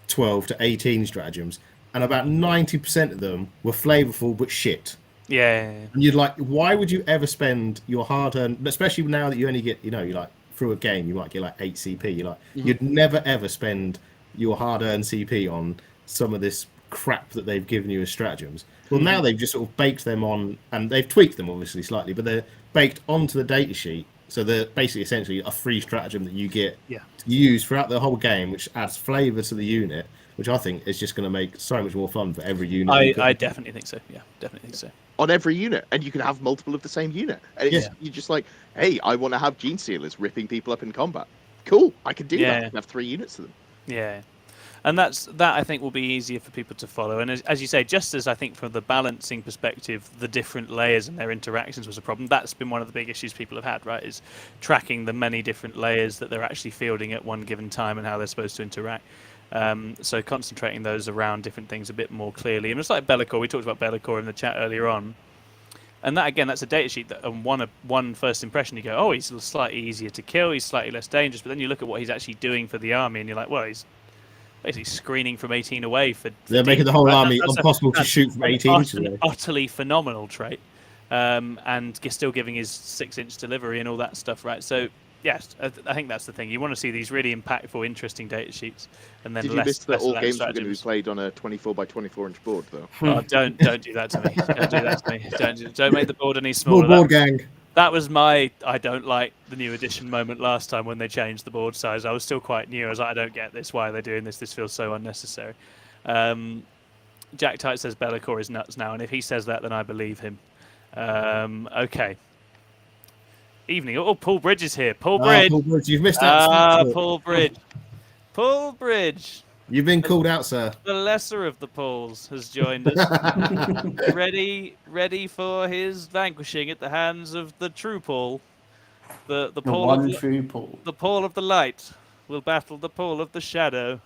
12 to 18 stratagems, and about 90% of them were flavorful but shit. Yeah. And you'd like, why would you ever spend your hard-earned, especially now that you only get, you like through a game you might get like 8 CP. You're like, you'd never ever spend your hard-earned CP on some of this crap that they've given you as stratagems. Well, now they've just sort of baked them on, and they've tweaked them obviously slightly, but they're baked onto the datasheet. So they're basically essentially a free stratagem that you get to use throughout the whole game, which adds flavour to the unit, which I think is just going to make so much more fun for every unit. I definitely think so. Yeah, definitely think so. On every unit, and you can have multiple of the same unit. And you're just like, hey, I want to have Gene Stealers ripping people up in combat. Cool, I can do that. I can have 3 units of them. Yeah. And that I think will be easier for people to follow. And as you say, just as I think from the balancing perspective, the different layers and their interactions was a problem. That's been one of the big issues people have had, right? Is tracking the many different layers that they're actually fielding at one given time and how they're supposed to interact. So concentrating those around different things a bit more clearly. And it's like Be'lakor. We talked about Be'lakor in the chat earlier on. And that, again, that's a datasheet that on one first impression you go, oh, he's slightly easier to kill, he's slightly less dangerous. But then you look at what he's actually doing for the army and you're like, well, he's basically screening from 18 away for they're making the whole army impossible to shoot from 18 inches away. Utterly phenomenal trait, and still giving his 6-inch delivery and all that stuff, right? So yes, I think that's the thing. You want to see these really impactful, interesting data sheets, and then did you miss that all games were going to be played on a 24 by 24 inch board, though? Oh, don't do that to me. Don't do that to me. Don't make the board any smaller. Small board gang. That was my I don't like the new edition moment last time when they changed the board size. I was still quite new. I was like, I don't get this. Why are they doing this? This feels so unnecessary. Jack Tight says Be'lakor is nuts now, and if he says that, then I believe him. Okay. Evening. Oh, Paul Bridge is here. Paul Bridge. Paul Bridge, you've missed out. Paul Bridge. Paul Bridge. You've been called out, sir. The lesser of the Pauls has joined us. ready for his vanquishing at the hands of the true Paul. The Paul true Paul. The Paul of the light will battle the Paul of the shadow.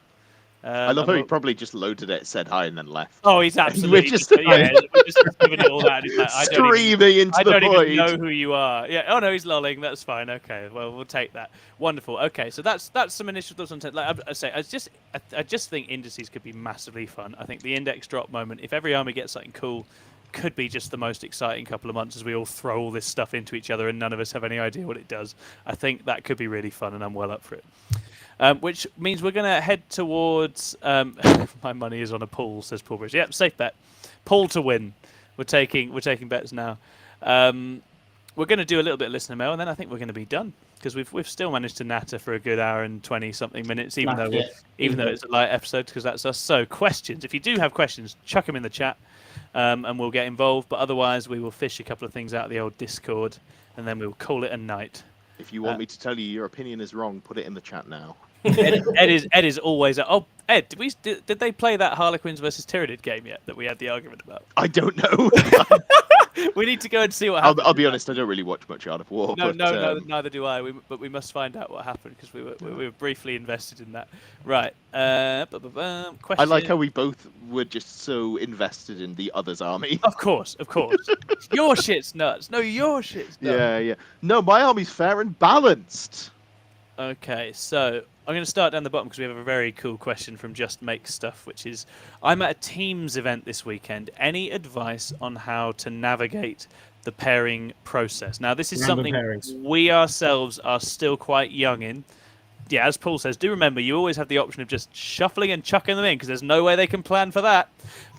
I love how he probably just loaded it, said hi, and then left. Oh, he's absolutely We're just giving it all that. Like, screaming into the void. I don't even know who you are. Yeah. Oh no, he's lolling. That's fine. Okay. Well, we'll take that. Wonderful. Okay. So that's some initial thoughts on it. Like I just think indices could be massively fun. I think the index drop moment, if every army gets something cool, could be just the most exciting couple of months as we all throw all this stuff into each other and none of us have any idea what it does. I think that could be really fun, and I'm well up for it. which means we're going to head towards. My money is on a pool, says Paul Bridge. Yep, safe bet. Paul to win. We're taking bets now. We're going to do a little bit of listener mail, and then I think we're going to be done because we've still managed to natter for a good hour and 20 something minutes, even though it's a light episode, because that's us. So questions. If you do have questions, chuck them in the chat, and we'll get involved. But otherwise, we will fish a couple of things out of the old Discord, and then we'll call it a night. If you want me to tell you your opinion is wrong, put it in the chat now. Ed is always. Oh, Ed, did they play that Harlequins versus Tyrannid game yet that we had the argument about? I don't know. We need to go and see what happened. I'll be honest, I don't really watch much Art of War. No, but, neither do I. But we must find out what happened because we were briefly invested in that. Right. Question. I like how we both were just so invested in the other's army. Of course. Your shit's nuts. No, your shit's nuts. Yeah. No, my army's fair and balanced. Okay, so I'm going to start down the bottom because we have a very cool question from Just Make Stuff, which is, I'm at a Teams event this weekend. Any advice on how to navigate the pairing process? Now, this is Random something pairings. we ourselves are still quite young in. Yeah, as Paul says, do remember, you always have the option of just shuffling and chucking them in because there's no way they can plan for that.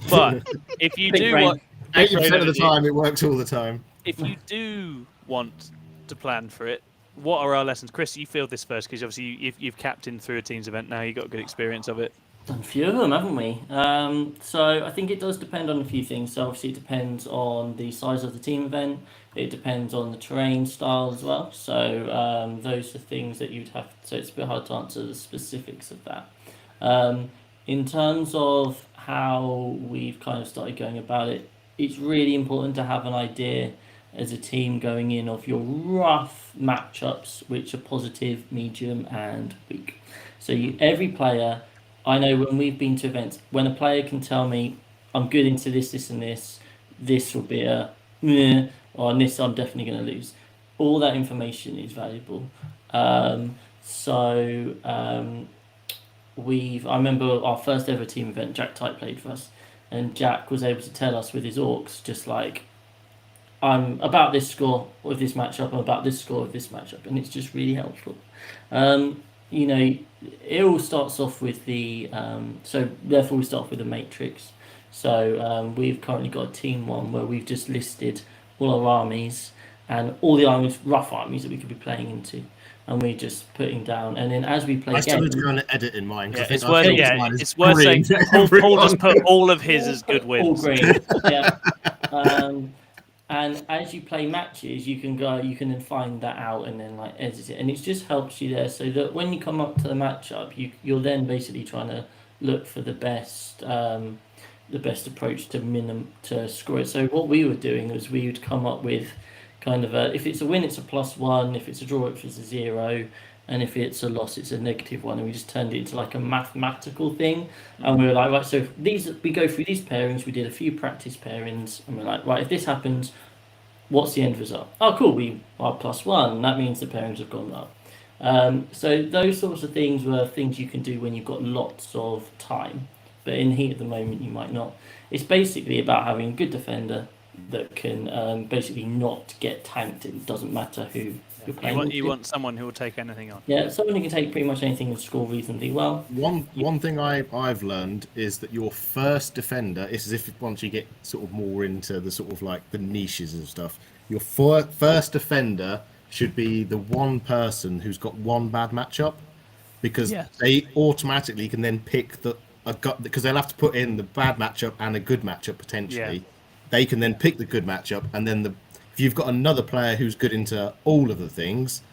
But if you do want... 80% of the time, it works all the time. If you do want to plan for it, what are our lessons? Chris, you field this first because obviously you've captained through a Teams event now. You've got a good experience of it. Done a few of them, haven't we? So I think it does depend on a few things. So obviously it depends on the size of the team event. It depends on the terrain style as well. So those are things that you'd have. So it's a bit hard to answer the specifics of that. In terms of how we've kind of started going about it, it's really important to have an idea as a team going in of your rough matchups, which are positive, medium, and weak. So every player, I know when we've been to events, when a player can tell me, I'm good into this, and this will be a meh, or on this I'm definitely going to lose. All that information is valuable. I remember our first ever team event, Jack Type played for us, and Jack was able to tell us with his orcs, just like, I'm about this score with this matchup, I'm about this score with this matchup, and it's just really helpful. It all starts off with the, so therefore we start off with the matrix. So we've currently got a team one where we've just listed all our armies and all the armies, rough armies that we could be playing into. And we're just putting down, and then as we play I still again, need to go and edit in mine. Yeah, it's worth saying Paul just put all of his as good wins. All green, yeah. And as you play matches, you can then find that out and then like edit it, and it just helps you there, so that when you come up to the matchup, you're then basically trying to look for the best approach to score it. So what we were doing was we would come up with kind of if it's a win, it's a +1, if it's a draw, it's a 0, and if it's a loss, it's a -1, and we just turned it into like a mathematical thing. And we were like, right, so we go through these pairings, we did a few practice pairings, and we're like, right, if this happens, what's the end result? Oh, cool, we are +1, that means the pairings have gone up. So those sorts of things were things you can do when you've got lots of time, but in heat at the moment you might not. It's basically about having a good defender that can basically not get tanked. It doesn't matter who you're playing. You want someone who will take anything on. Yeah, someone who can take pretty much anything and score reasonably well. One thing I've learned is that your first defender, it's as if once you get sort of more into the sort of like the niches and stuff, your first defender should be the one person who's got one bad matchup, because they automatically can then pick because they'll have to put in the bad matchup and a good matchup potentially. Yeah. They can then pick the good matchup, and then if you've got another player who's good into all of the things,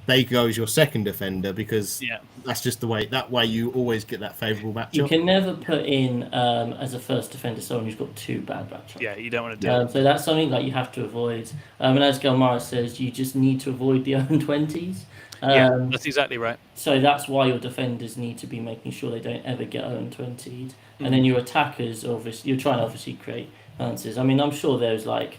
they go as your second defender, because that's just the way. That way, you always get that favourable matchup. You can never put in as a first defender someone who's got two bad matchups. Yeah, you don't want to do it. So that's something that you have to avoid. And as Galmara says, you just need to avoid the 0-20s. Yeah, that's exactly right. So that's why your defenders need to be making sure they don't ever get 0-20'd. And then your attackers, obviously, you're trying to obviously create answers. I mean, I'm sure there's like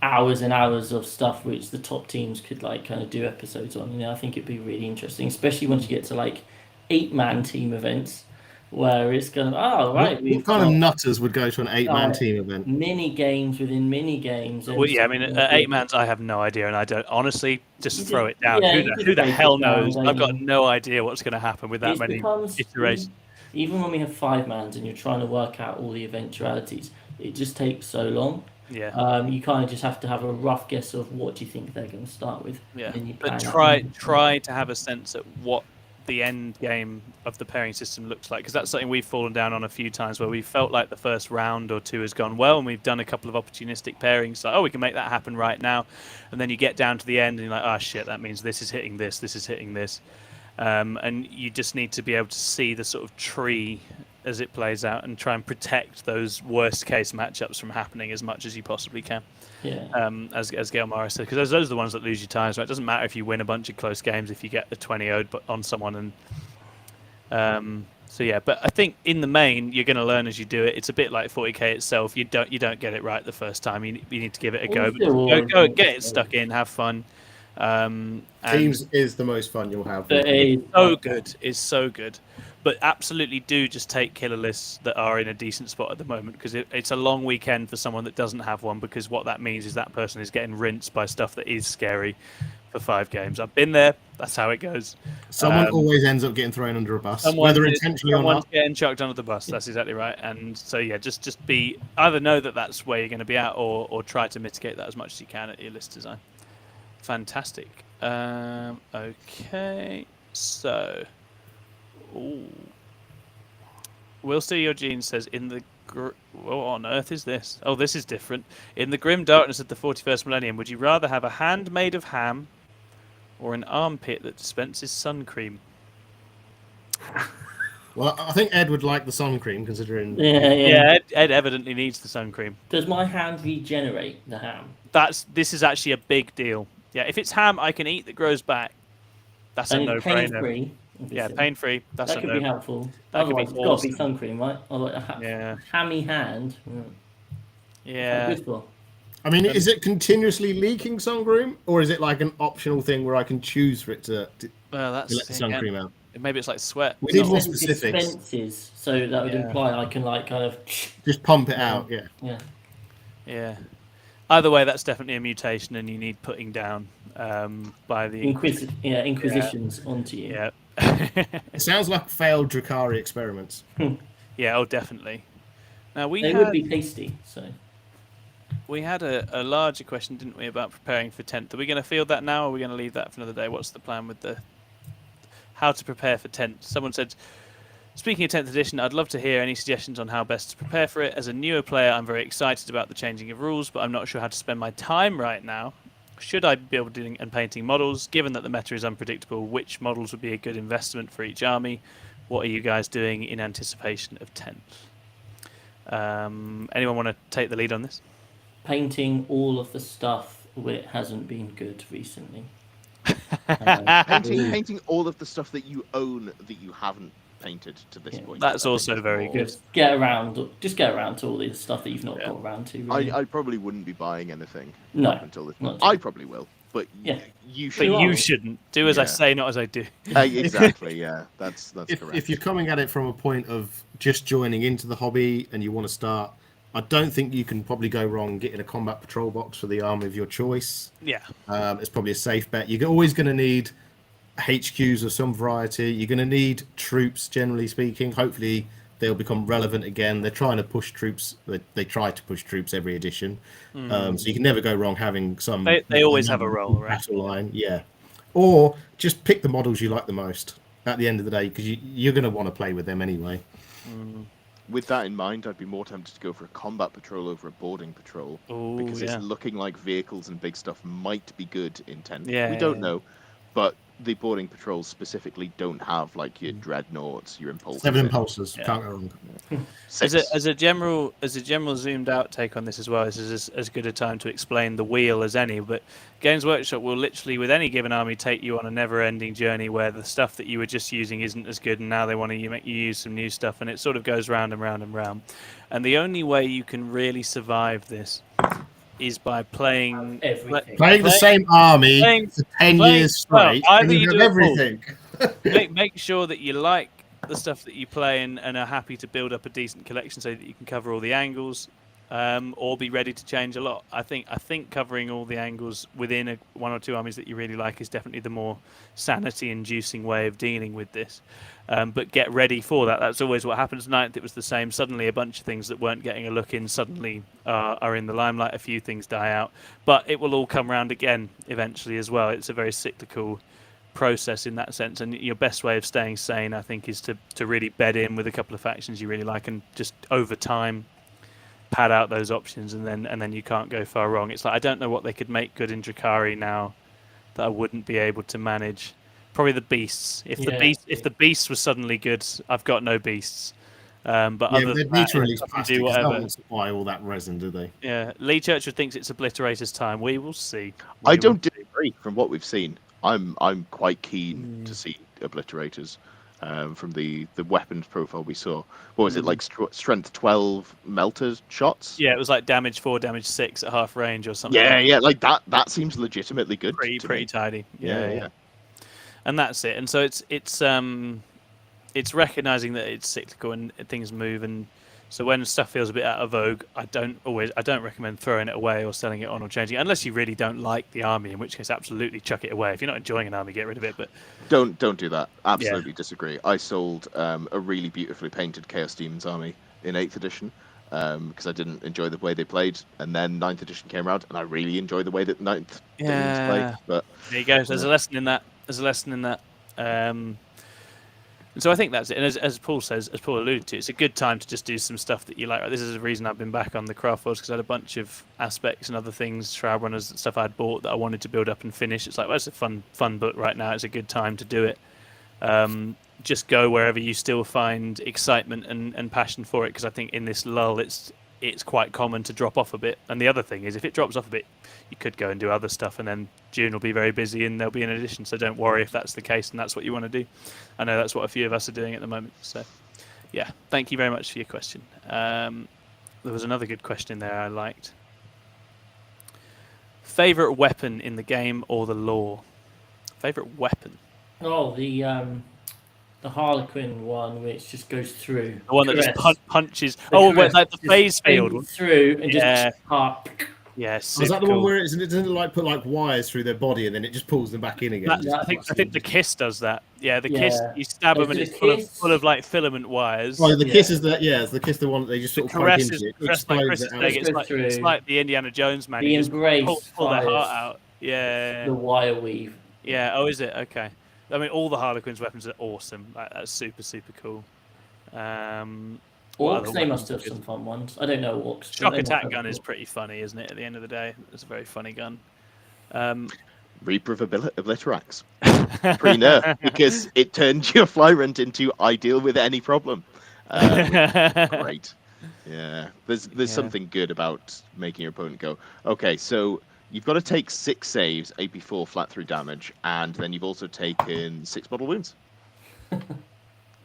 hours and hours of stuff which the top teams could like kind of do episodes on. I think it'd be really interesting, especially once you get to like 8-man team events. where it's going, right, What kind of nutters would go to an 8-man team event? mini games within mini games. Well, yeah, I mean, at 8-mans, I have no idea, and I don't honestly just throw it down. Yeah, Who the hell knows? Down, I've got no idea what's going to happen with that many iterations. Even when we have 5-mans and you're trying to work out all the eventualities, it just takes so long. Yeah. You kind of just have to have a rough guess of what do you think they're going to start with. Yeah. And then you But plan try to have a sense at what the end game of the pairing system looks like, because that's something we've fallen down on a few times where we felt like the first round or two has gone well and we've done a couple of opportunistic pairings, like, we can make that happen right now, and then you get down to the end and you're like, shit, that means this is hitting this is hitting this, and you just need to be able to see the sort of tree as it plays out and try and protect those worst case matchups from happening as much as you possibly can. Yeah. As Gail Morris said, because those are the ones that lose you times. Right? It doesn't matter if you win a bunch of close games if you get the 20-0 on someone. And so yeah, but I think in the main you're going to learn as you do it. It's a bit like 40k itself. You don't get it right the first time. You need to give it a go. But go get it stuck in, have fun. Teams is the most fun you'll have. It's so good. But absolutely do just take killer lists that are in a decent spot at the moment, because it's a long weekend for someone that doesn't have one, because what that means is that person is getting rinsed by stuff that is scary for 5 games. I've been there. That's how it goes. Someone always ends up getting thrown under a bus, whether intentionally or not. Someone's getting chucked under the bus. That's exactly right. And so, yeah, just be either know that that's where you're going to be at, or try to mitigate that as much as you can at your list design. Fantastic. Okay, so... Ooh. Will Steal Your Genes says, what on earth is this? Oh, this is different. In the grim darkness of the 41st millennium, would you rather have a hand made of ham or an armpit that dispenses sun cream? Well, I think Ed would like the sun cream, considering... Yeah, Ed evidently needs the sun cream. Does my hand regenerate the ham? This is actually a big deal. Yeah, if it's ham I can eat that grows back, that's a no-brainer. Pain-free. Yeah, pain-free. That could be helpful. Otherwise, it's got to be sun cream, right? Or like a hammy hand. Yeah. Good for. I mean, is it continuously leaking sun cream, or is it like an optional thing where I can choose for it to let the sun cream out? Maybe it's like sweat. We need more specifics. Dispenses, so that would imply I can like kind of just pump it out. Yeah. Either way, that's definitely a mutation, and you need putting down by the inquisitions onto you. Yeah. It sounds like failed Drakari experiments. Yeah, definitely. Now they would be tasty. So we had a larger question, didn't we, about preparing for 10th? Are we going to field that now, or are we going to leave that for another day? What's the plan with the how to prepare for 10th? Someone said, speaking of 10th edition, I'd love to hear any suggestions on how best to prepare for it. As a newer player, I'm very excited about the changing of rules, but I'm not sure how to spend my time right now. Should I be building and painting models? Given that the meta is unpredictable, which models would be a good investment for each army? What are you guys doing in anticipation of 10th? Anyone want to take the lead on this? Painting all of the stuff which hasn't been good recently. Painting all of the stuff that you own that you haven't painted to this point. That's also very good. Just get around to all the stuff that you've not got around to. Really. I probably wouldn't be buying anything. Until this point. I probably will, but you should. But you shouldn't. Do as I say, not as I do. Exactly. Yeah, that's correct. If you're coming at it from a point of just joining into the hobby and you want to start, I don't think you can probably go wrong getting a combat patrol box for the army of your choice. Yeah. It's probably a safe bet. You're always going to need HQs of some variety. You're going to need troops, generally speaking. Hopefully they'll become relevant again. They're trying to push troops. They try to push troops every edition. So you can never go wrong having some... They always have a role, right? Battle line, yeah. Or just pick the models you like the most at the end of the day, because you're going to want to play with them anyway. With that in mind, I'd be more tempted to go for a combat patrol over a boarding patrol. Because it's looking like vehicles and big stuff might be good in 10th. We don't know, but the boarding patrols specifically don't have like your dreadnoughts, your impulses. 7 impulses, can't go wrong. As a general zoomed out take on this as well, this is as good a time to explain the wheel as any. But Games Workshop will literally, with any given army, take you on a never-ending journey where the stuff that you were just using isn't as good, and now they want to make you use some new stuff, and it sort of goes round and round and round. And the only way you can really survive this is by playing the same army for 10 years straight. Either you have do everything. make sure that you like the stuff that you play and are happy to build up a decent collection so that you can cover all the angles, or be ready to change a lot. I think covering all the angles within one or two armies that you really like is definitely the more sanity-inducing way of dealing with this. But get ready for that. That's always what happens. Ninth, it was the same. Suddenly, a bunch of things that weren't getting a look in suddenly are in the limelight. A few things die out, but it will all come around again eventually as well. It's a very cyclical process in that sense, and your best way of staying sane, I think, is to really bed in with a couple of factions you really like, and just over time pad out those options, and then you can't go far wrong. It's like, I don't know what they could make good in Drakari now that I wouldn't be able to manage. Probably the beasts. If the beast was suddenly good, I've got no beasts. But other they than need to that, release I can plastic do because no whatever. one wants to buy all that resin, do they? Yeah, Lee Churchwood thinks it's Obliterator's time. We will see. I don't disagree from what we've seen. I'm quite keen to see Obliterators. From the weapons profile we saw. What was it, like strength 12 melter shots? Yeah, it was like damage 4, damage 6 at half range or something. Yeah, like that seems legitimately good. Pretty tidy. Yeah. And that's it. And so it's recognizing that it's cyclical and things move, and so when stuff feels a bit out of vogue, I don't recommend throwing it away or selling it on or changing it, unless you really don't like the army, in which case absolutely chuck it away. If you're not enjoying an army, get rid of it. But don't do that. Absolutely disagree. I sold a really beautifully painted Chaos Demons army in 8th edition because I didn't enjoy the way they played, and then 9th edition came around and I really enjoy the way that 9th Demons play. But there you go. There's a lesson in that. And so I think that's it. And as Paul alluded to, it's a good time to just do some stuff that you like. This is the reason I've been back on the Craft Worlds, because I had a bunch of aspects and other things, Shroud Runners, stuff I'd bought that I wanted to build up and finish. It's like, well, it's a fun book right now. It's a good time to do it. Just go wherever you still find excitement and passion for it, because I think in this lull, it's quite common to drop off a bit. And the other thing is, if it drops off a bit, you could go and do other stuff, and then June will be very busy and there'll be an edition. So don't worry if that's the case and that's what you want to do. I know that's what a few of us are doing at the moment. So yeah, thank you very much for your question. There was another good question there I liked. Favorite weapon in the game or the lore? Favorite weapon? Oh, the Harlequin one, which just goes through. The one that just punches. Like the phase field through and just Yeah, is that the one where it doesn't like put like wires through their body and then it just pulls them back in again? I think the kiss does that. Yeah, the kiss, you stab them and it's full of like filament wires. Oh, the kiss is that. Yeah, it's the kiss, the one that they just sort of poke into it. It's like the Indiana Jones man. The embrace pull their heart out. Yeah. The wire weave. Yeah. Oh, is it? Okay. I mean, all the Harlequin's weapons are awesome. That's super cool. Orcs, they must have some fun ones. I don't know Orcs. Shock attack gun is pretty funny, isn't it? At the end of the day, it's a very funny gun. Reaper of Obliterax. Pre-nerf, because it turns your Flyrant into ideal with any problem. Great. Yeah. There's something good about making your opponent go, okay, so you've got to take 6 saves, AP4 flat through damage, and then you've also taken 6 mortal wounds.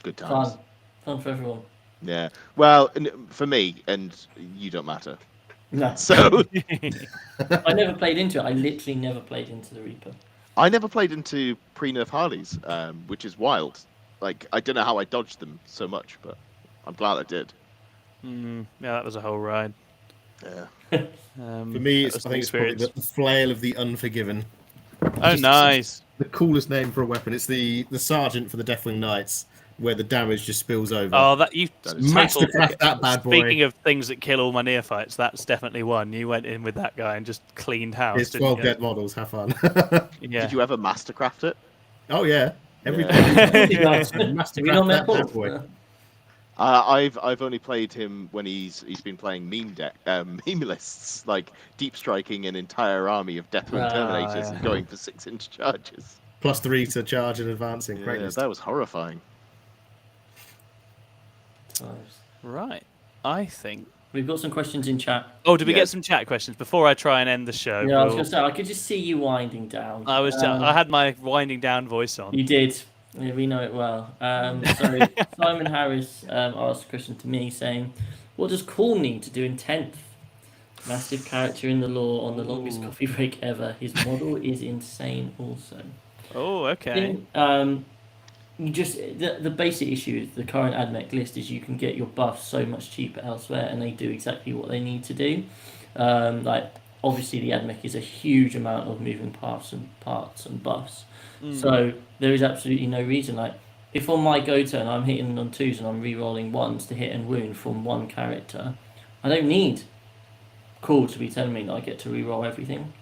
Good times. Fun for everyone. Yeah. Well, for me, and you don't matter. No. So I never played into it. I literally never played into the Reaper. I never played into pre-nerf Harleys, which is wild. Like, I don't know how I dodged them so much, but I'm glad I did. Yeah, that was a whole ride. Yeah. For me, I think it's probably the Flail of the Unforgiven. Oh, nice. The coolest name for a weapon. It's the Sergeant for the Deathwing Knights, where the damage just spills over. Oh, that mastercraft that bad boy. Speaking of things that kill all my neophytes, that's definitely one. You went in with that guy and just cleaned house. It's 12 dead models. Have fun. Yeah. Did you ever mastercraft it? Oh yeah. Every Mastercraft that bad boy. I've only played him when he's been playing meme lists, like deep striking an entire army of Deathwing Terminators and going for 6-inch charges. +3 to charge and advancing. Yeah, Greatness. that was horrifying. Right. I think we've got some questions in chat. Oh, did we get some chat questions before I try and end the show? Yeah, I was going to say, I could just see you winding down. I had my winding down voice on. You did. Yeah, we know it well. So Simon Harris asked a question to me saying, what does Corn need to do in 10th? Massive character in the lore on the longest coffee break ever. His model is insane also. Oh, okay. the basic issue with the current AdMech list is you can get your buffs so much cheaper elsewhere, and they do exactly what they need to do. Like obviously the AdMech is a huge amount of moving parts and buffs, so there is absolutely no reason. Like if on my go turn I'm hitting on 2s and I'm re-rolling 1s to hit and wound from one character, I don't need Cool to be telling me that I get to re-roll everything.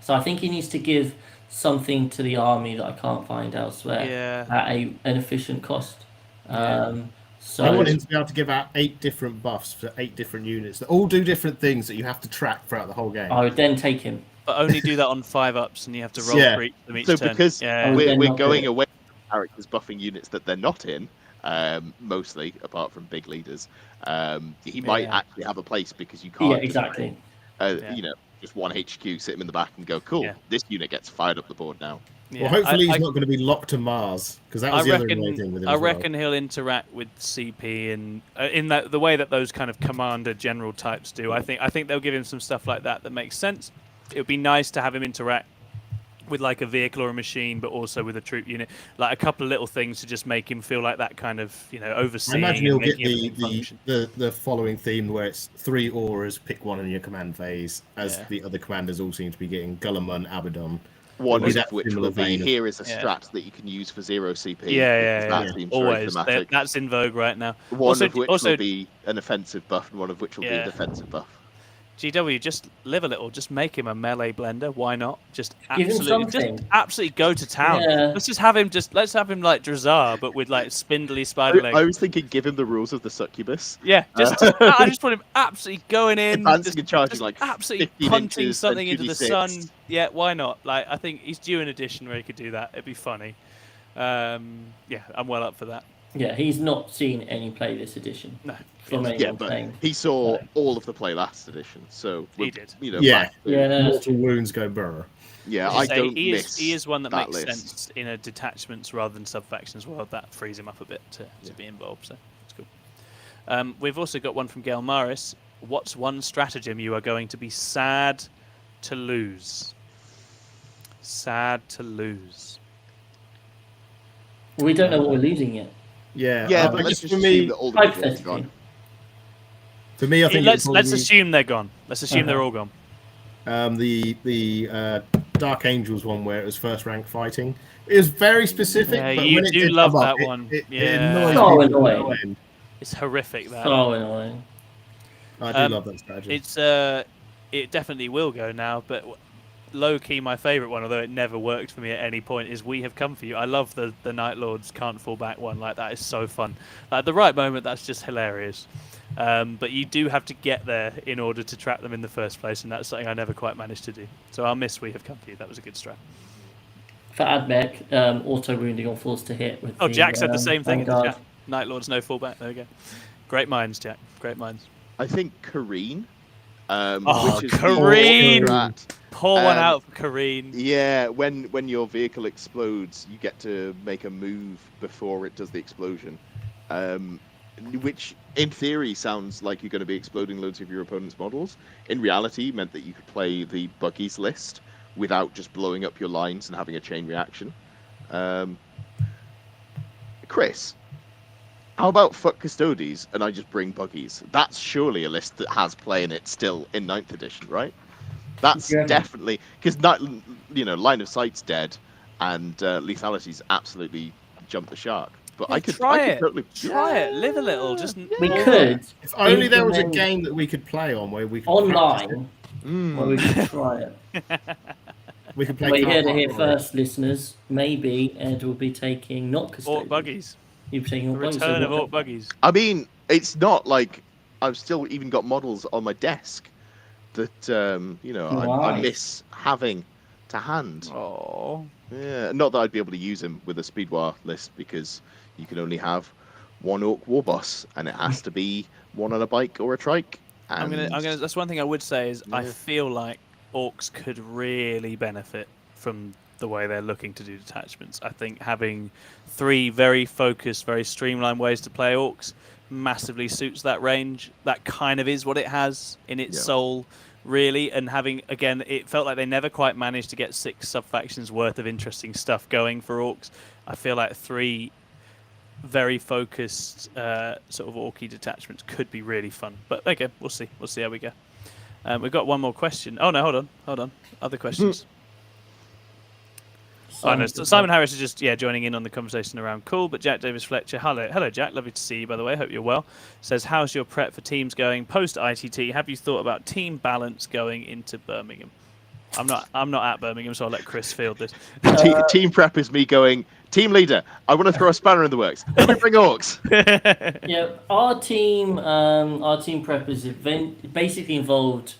So I think he needs to give something to the army that I can't find elsewhere at an efficient cost. So I want him to be able to give out 8 different buffs for 8 different units that all do different things that you have to track throughout the whole game. I would then take him. But only do that on 5-ups, and you have to roll for each of them each So turn. because then we're not going do it. away from characters buffing units that they're not in, mostly apart from big leaders, he might actually have a place because you can't. Yeah, exactly. You know, just one HQ, sit him in the back and go, cool, this unit gets fired up the board now. Yeah, well, hopefully he's not going to be locked to Mars, because that was the other annoying thing with him. I reckon he'll interact with CP and in the way that those kind of commander general types do. I think they'll give him some stuff like that makes sense. It would be nice to have him interact with like a vehicle or a machine, but also with a troop unit, like a couple of little things to just make him feel like that kind of, you know, overseeing. I imagine he'll get function. the following theme where it's 3 auras, pick one in your command phase, as the other commanders all seem to be getting Gulliman, Abaddon. One of which will be here is a strat that you can use for 0 CP. That seems always. very thematic. That's in vogue right now. One of which will be an offensive buff, and one of which will be a defensive buff. GW, just live a little. Just make him a melee blender. Why not? Just Give him something. just absolutely go to town. Yeah. Let's have him like Drazar, but with like spindly spider legs. I was thinking, give him the rules of the succubus. Yeah, I just want him absolutely going in, advancing and charging like absolutely 15 punching inches, something then into the 2d6. sun. Yeah, why not? Like, I think he's due an edition where he could do that. It'd be funny. I'm well up for that. Yeah, he's not seen any play this edition. No. Playing. He saw all of the play last edition, so he did. You know, mortal wounds go burr. Yeah, I don't miss. He is one that makes list. sense in a detachments rather than sub-factions world. That frees him up a bit to be involved, so it's cool. We've also got one from Gail Maris. What's one stratagem you are going to be sad to lose? Sad to lose. We don't know what we're losing yet. Yeah, but let's just assume that all the big ones are gone. For me, I think let's assume they're gone. Let's assume they're all gone. The Dark Angels one where it was first rank fighting. It was very specific. Yeah, but you when it do did love come that up, one. It Yeah. So annoyed me. annoying. It's horrific. That. So annoying. I do love that strategy. It definitely will go now, but low key my favourite one, although it never worked for me at any point, is We Have Come For You. I love the Night Lords Can't Fall Back one. Like, that is so fun. At the right moment, that's just hilarious. But you do have to get there in order to trap them in the first place, and that's something I never quite managed to do. So I'll miss We Have Come For You. That was a good strat. For Admech, auto wounding on force to hit. With Jack said the same thing in the Vanguard. chat. Night Lords no fallback. There we go. Great minds, Jack. Great minds. I think Kareen. Oh, which is Kareen! the strat. Pour one out for Kareen. Yeah, when your vehicle explodes, you get to make a move before it does the explosion, which in theory sounds like you're going to be exploding loads of your opponent's models. In reality, meant that you could play the buggies list without just blowing up your lines and having a chain reaction. Chris, how about fuck Custodes and I just bring buggies? That's surely a list that has play in it still in 9th edition, right? That's definitely because line of sight's dead, and lethality's absolutely jumped the shark. But I could try totally try it. Live a little. We could. If only there was a game that we could play on where we could online. Where we could try it. We could play. Well, you heard it here first, listeners. Maybe Ed will be taking not Custodes. Orc buggies. You'll be taking The Orc buggies. return of Orc buggies. I mean, it's not like I've still even got models on my desk that I miss having to hand. Oh. Yeah, not that I'd be able to use him with a Speedwar list because you can only have one Orc war boss, and it has to be one on a bike or a trike. I'm gonna. That's one thing I would say is I feel like Orcs could really benefit from the way they're looking to do detachments. I think having 3 very focused, very streamlined ways to play Orcs massively suits that range. That kind of is what it has in its soul, really. And having, again, it felt like they never quite managed to get 6 sub-factions worth of interesting stuff going for Orcs. I feel like 3 very focused sort of orky detachments could be really fun. But okay, we'll see. We'll see how we go. We've got one more question. Oh no, hold on. Other questions. Simon Harris is just joining in on the conversation around cool. But Jack Davis Fletcher, hello Jack, lovely to see you by the way. Hope you're well. Says, how's your prep for teams going post ITT? Have you thought about team balance going into Birmingham? I'm not at Birmingham, so I'll let Chris field this. Team prep is me going, team leader, I want to throw a spanner in the works. Let me bring orcs. Yeah, our team prep is basically involved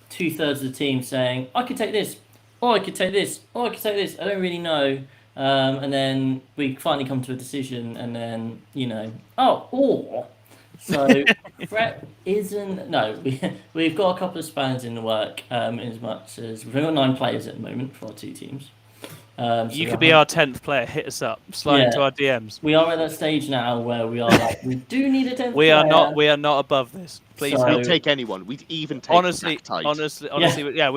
2/3 of the team saying, I could take this, or I could take this, or I could take this. I don't really know. And then we finally come to a decision, and then So prep isn't we've got a couple of spans in the work. As much as we've got 9 players at the moment for our 2 teams. You could be our 10th player. Hit us up. Slide into our DMs. We are at that stage now where we are like, we do need a 10th We player. are not above this. Please, we'd take anyone. We'd even take honestly, we'd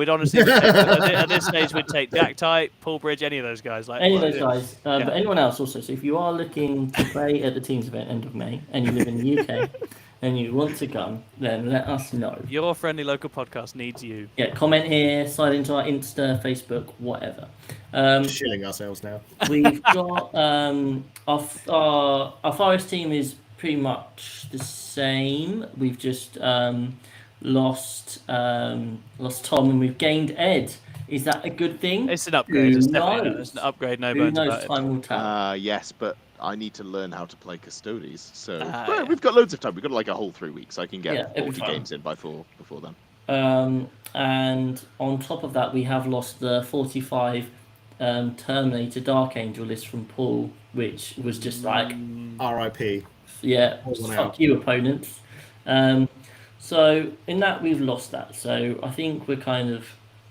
honestly at this stage we'd take Jack Tight, Paul Bridge, any of those guys. But anyone else also. So if you are looking to play at the teams event end of May and you live in the UK and you want to come, then let us know. Your friendly local podcast needs you. Yeah, comment here, slide into our Insta, Facebook, whatever. Shilling ourselves now. We've got our Forest team is pretty much the same. We've just lost Tom and we've gained Ed. Is that a good thing? It's an upgrade. It's definitely it's an upgrade. No bones about it. Time will tell. Yes, but I need to learn how to play Custodies. So we've got loads of time. We've got like a whole 3 weeks. I can get 40 games in before then. And on top of that, we have lost the 45 Terminator Dark Angel list from Paul, which was just like RIP. Yeah, fuck you, opponents. So in that we've lost that. So I think we're going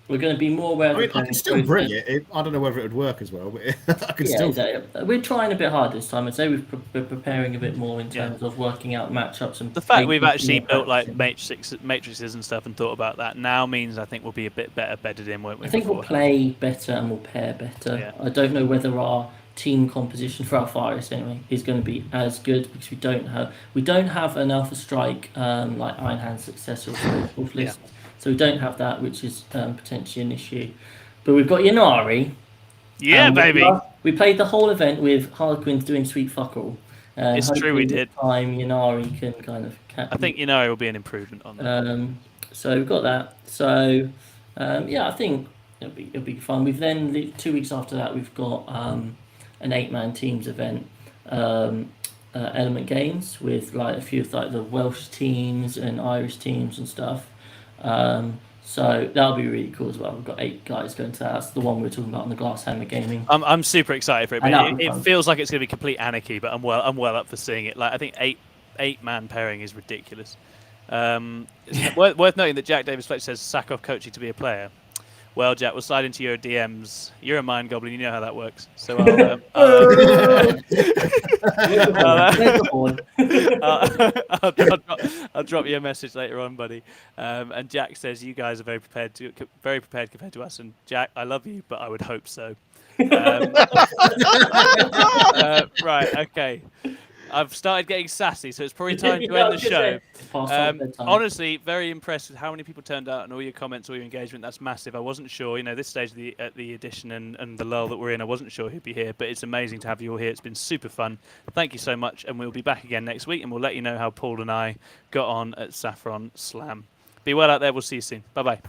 to be more aware. I can still bring it. I don't know whether it would work as well, but I can still. Exactly. We're trying a bit hard this time. I'd say we're preparing a bit more in terms of working out matchups and the fact we've actually built like matrices and stuff and thought about that now means I think we'll be a bit better bedded in, won't we? I think we'll play better and we'll pair better. Yeah. I don't know whether our team composition for our Forest anyway is going to be as good because we don't have an Alpha Strike like Iron Hand successor or list. So we don't have that, which is potentially an issue. But we've got Yanari. Yeah, baby. We played the whole event with Harlequins doing sweet fuck all. It's true, we did. Time Yanari can kind of. I think Yanari will be an improvement on that. So we've got that. So I think it'll be fun. We've then 2 weeks after that we've got an 8-man teams event. Element Games with like a few of like the Welsh teams and Irish teams and stuff. So that'll be really cool as well. We've got 8 guys going to that. That's the one we were talking about on the Glass Hammer Gaming. I'm super excited for it. But it feels like it's going to be complete anarchy, but I'm well up for seeing it. Like I think 8-man pairing is ridiculous. Worth noting that Jack Davis Fletcher says sack off coaching to be a player. Well, Jack, we'll slide into your DMs. You're a mind goblin. You know how that works. So I'll drop you a message later on, buddy. And Jack says you guys are very prepared compared to us. And Jack, I love you, but I would hope so. Right. Okay. I've started getting sassy, so it's probably time to end the show. Honestly, very impressed with how many people turned out and all your comments, all your engagement. That's massive. I wasn't sure, this stage of the edition and the lull that we're in, I wasn't sure who'd be here, but it's amazing to have you all here. It's been super fun. Thank you so much, and we'll be back again next week, and we'll let you know how Paul and I got on at Saffron Slam. Be well out there. We'll see you soon. Bye-bye.